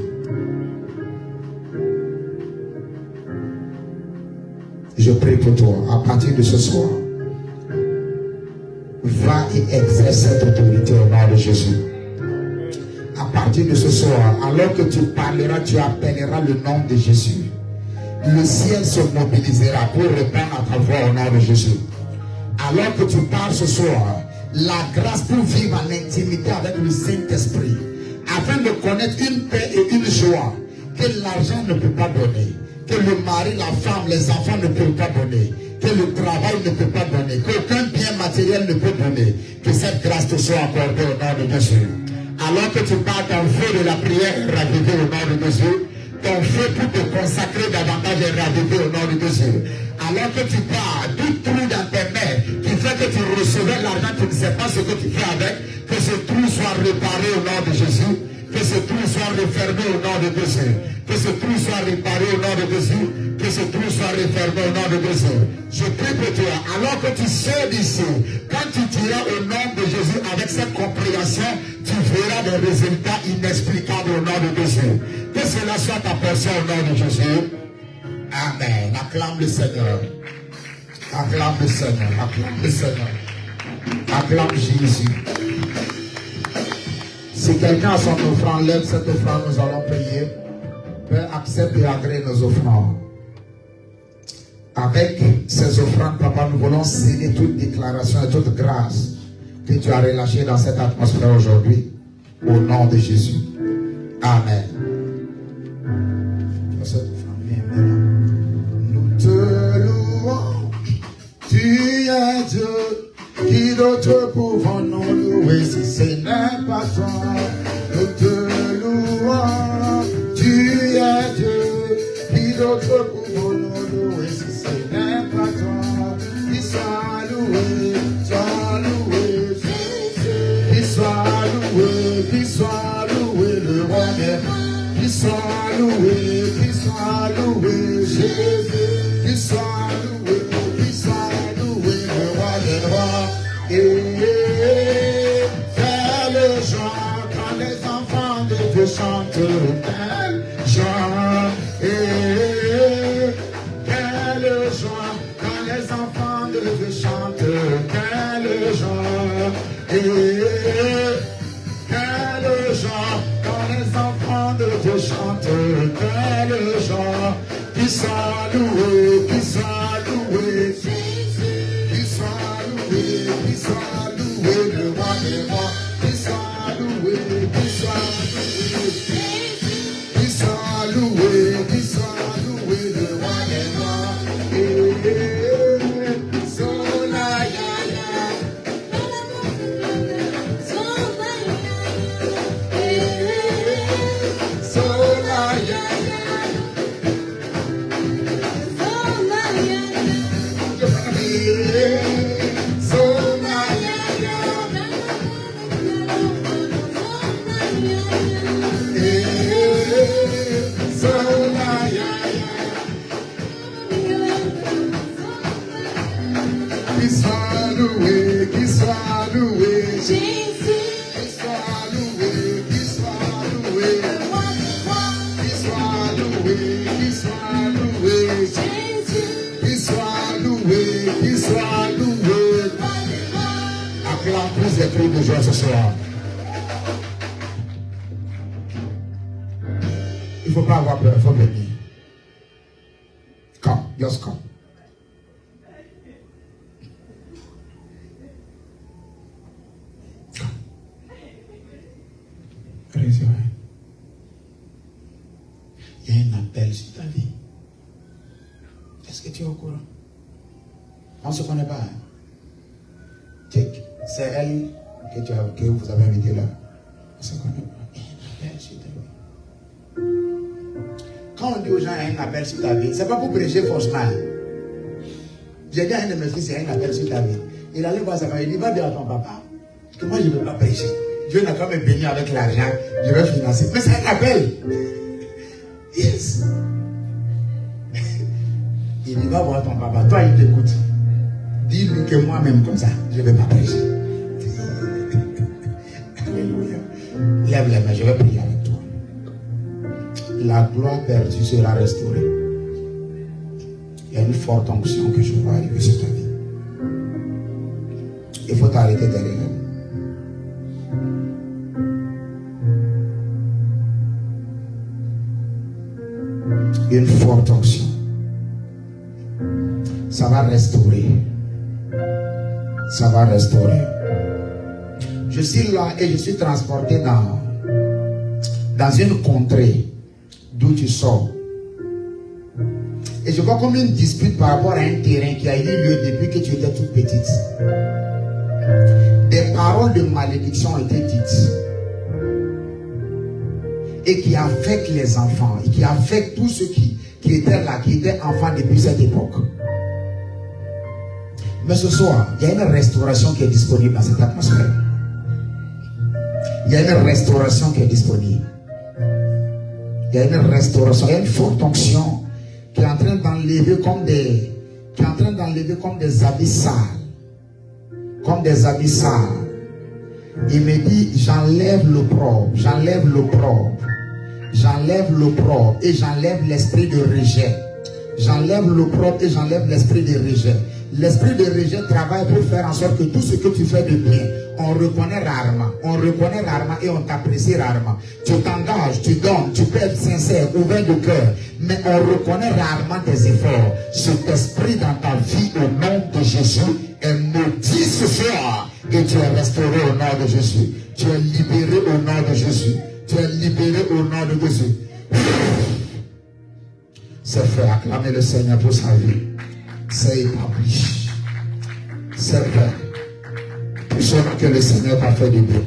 Je prie pour toi, à partir de ce soir, va et exerce cette autorité au nom de Jésus. À partir de ce soir, alors que tu parleras, tu appelleras le nom de Jésus. Le ciel se mobilisera pour répondre à ta voix au nom de Jésus. Alors que tu parles ce soir, la grâce pour vivre en intimité avec le Saint-Esprit, afin de connaître une paix et une joie que l'argent ne peut pas donner, que le mari, la femme, les enfants ne peuvent pas donner, que le travail ne peut pas donner, qu'aucun bien matériel ne peut donner. Que cette grâce te soit accordée au nom de Jésus. Alors que tu parles, ton feu de la prière est ravivé au nom de Jésus. Ton feu pour te consacrer davantage est ravivé au nom de Jésus. Alors que tu parles, tout trou dans tes mains qui fait que tu recevais l'argent, tu ne sais pas ce que tu fais avec, que ce trou soit réparé au nom de Jésus. Que ce trou soit refermé au nom de Jésus. Que ce trou soit réparé au nom de Jésus. Que ce trou soit refermé au nom de Jésus. Je prie pour toi, alors que tu sors d'ici, quand tu diras au nom de Jésus avec cette compréhension, tu verras des résultats inexplicables au nom de Jésus. Que cela soit ta portion au nom de Jésus. Amen. Acclame le Seigneur. Acclame le Seigneur. Acclame le Seigneur. Acclame Jésus. Si quelqu'un a son offrande, lève cette offrande, nous allons payer. Père, accepte et agrée nos offrandes. Avec ces offrandes, Papa, nous voulons sceller toute déclaration et toute grâce que tu as relâchée dans cette atmosphère aujourd'hui. Au nom de Jésus. Amen. Nous te louons, tu es Dieu. Qui d'autre pouvons-nous louer si ce n'est pas toi? Nous te louons, tu es Dieu. Qui d'autre pouvons-nous louer si ce n'est pas toi? Qui soit loué, soit loué, qui soit loué le roi des rois. Qui soit loué Jésus. Qui soit loué le roi des rois. Et fais le chant quand les enfants de Dieu chantent. Fais le chant quand les enfants de Dieu chantent. Fais le chant. Fais le chant quand les enfants de Dieu chantent. Fais le chant. Qui soit loué, qui soit loué. Qui soit loué le roi des rois, qui soit loué, qui soit loué, qui soit loué le roi des rois. Solaya, Solaya, De joie ce soir. Il ne faut pas avoir peur, il faut venir. Come, just come. Raise your hand. Il y a un appel sur ta vie. Est-ce que tu es au courant? On ne se connaît pas. Hein? C'est elle que vous avez invité là. On ne se connaît pas. Il y a un appel sur ta vie. Quand on dit aux gens il y a un appel sur ta vie, ce n'est pas pour prêcher forcément. J'ai dit à un de mes fils, il y a un appel sur ta vie. Il allait voir sa femme, il dit, va dire à ton papa que moi je ne veux pas prêcher. Dieu n'a qu'à me bénir avec l'argent, je vais financer. Mais c'est un appel. Yes. Il dit, va voir ton papa, toi il t'écoute. Dis-lui que moi-même comme ça, je ne vais pas prêcher. Alléluia. Lève les mains, je vais prier avec toi. La gloire perdue sera restaurée. Il y a une forte onction que je vois arriver sur ta vie. Il faut t'arrêter derrière elle. Une forte onction. Ça va restaurer. Ça va restaurer. Je suis là et je suis transporté dans une contrée d'où tu sors. Et je vois comme une dispute par rapport à un terrain qui a eu lieu depuis que tu étais toute petite. Des paroles de malédiction ont été dites. Et qui affectent les enfants. Et qui affectent tous ceux qui étaient là, qui étaient enfants depuis cette époque. Mais ce soir, il y a une restauration qui est disponible dans cette atmosphère. Il y a une restauration qui est disponible. Il y a une restauration, il y a une forte onction qui est en train d'enlever comme des habits sales. Comme des habits sales. Il me dit, j'enlève l'opprobre, j'enlève l'opprobre, j'enlève l'opprobre et j'enlève l'esprit de rejet. J'enlève l'opprobre et j'enlève l'esprit de rejet. L'esprit de rejet travaille pour faire en sorte que tout ce que tu fais de bien, on reconnaît rarement et on t'apprécie rarement. Tu t'engages, tu donnes, tu peux être sincère, ouvert de cœur, mais on reconnaît rarement tes efforts. Cet esprit dans ta vie au nom de Jésus est maudit ce soir et tu es restauré au nom de Jésus. Tu es libéré au nom de Jésus. Tu es libéré au nom de Jésus. C'est fait, acclamer le Seigneur pour sa vie. C'est établi. C'est vrai. Tout ce que le Seigneur t'a fait du bien.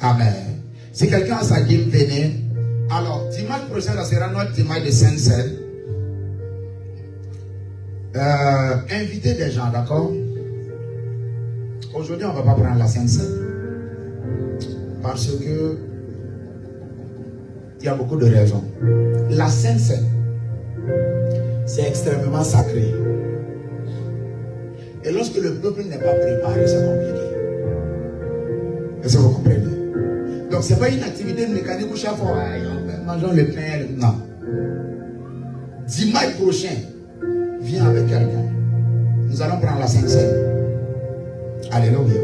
Amen. Si quelqu'un a sa dîme, venez. Alors, dimanche prochain, ça sera notre dimanche de Sainte-Seine. Invitez des gens, d'accord? Aujourd'hui, on ne va pas prendre la Sainte-Seine. Parce que il y a beaucoup de raisons. La Sainte-Seine, c'est extrêmement sacré. Et lorsque le peuple n'est pas préparé, c'est compliqué. Est-ce que vous comprenez? Donc, ce n'est pas une activité mécanique où chaque fois, mangeons le pain. Non. Dimanche prochain, viens avec quelqu'un. Nous allons prendre la Sainte-Seine. Alléluia.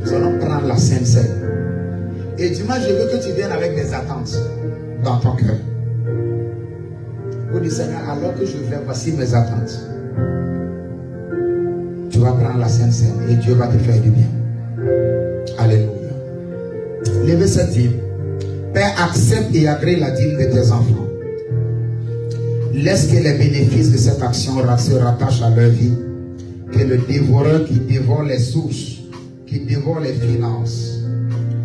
Nous allons prendre la Sainte-Seine. Et dimanche, je veux que tu viennes avec des attentes dans ton cœur. Vous dites, Seigneur, alors que je vais, voici mes attentes. Tu vas prendre la Sainte-Seine et Dieu va te faire du bien. Alléluia. Levez cette dîme. Père, accepte et agrée la dîme de tes enfants. Laisse que les bénéfices de cette action se rattachent à leur vie. Que le dévoreur qui dévore les sources, qui dévore les finances,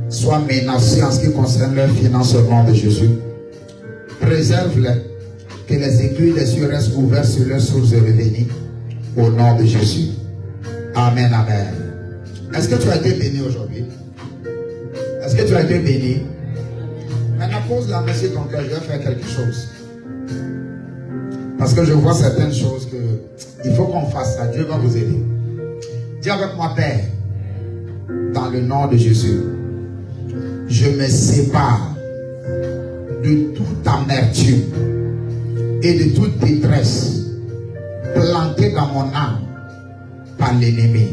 soit menacé en ce qui concerne leurs finances au nom de Jésus. Préserve-les. Que les aiguilles des cieux restent ouvertes sur leurs sources de revenus. Au nom de Jésus. Amen, amen. Est-ce que tu as été béni aujourd'hui? Est-ce que tu as été béni? Maintenant, pose la main sur ton cœur, je vais faire quelque chose. Parce que je vois certaines choses que il faut qu'on fasse ça. Dieu va vous aider. Dis avec moi, Père, dans le nom de Jésus, je me sépare de toute amertume et de toute détresse plantée dans mon âme par l'ennemi.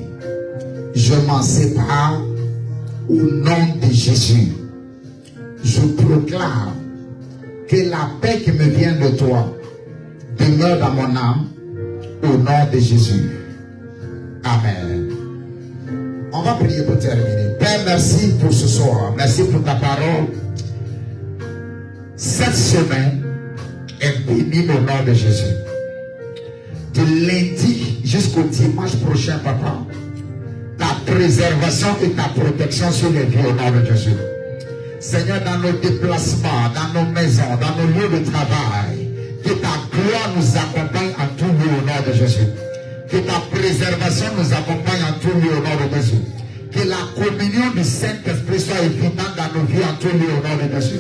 Je m'en sépare au nom de Jésus. Je proclame que la paix qui me vient de toi demeure dans mon âme au nom de Jésus. Amen. On va prier pour terminer. Père, merci pour ce soir. Merci pour ta parole. Cette semaine est bénie au nom de Jésus. De lundi jusqu'au dimanche prochain, papa, ta préservation et ta protection sur les vies au nom de Jésus. Seigneur, dans nos déplacements, dans nos maisons, dans nos lieux de travail, que ta gloire nous accompagne en tout lieu au nom de Jésus. Que ta préservation nous accompagne en tout lieu au nom de Jésus. Que la communion du Saint-Esprit soit évidente dans nos vies en tout lieu au nom de Jésus.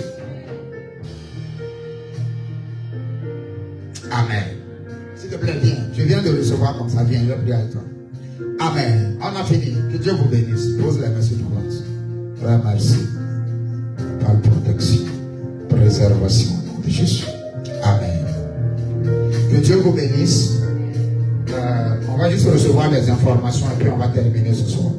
Amen. S'il te plaît, viens. Je viens de recevoir comme ça. Viens, je vais prier avec toi. Amen. On a fini. Que Dieu vous bénisse. Pose les mains sur ton ventre. Frère, merci. Par protection, préservation au nom de Jésus. Amen. Que Dieu vous bénisse. On va juste recevoir des informations et puis on va terminer ce soir.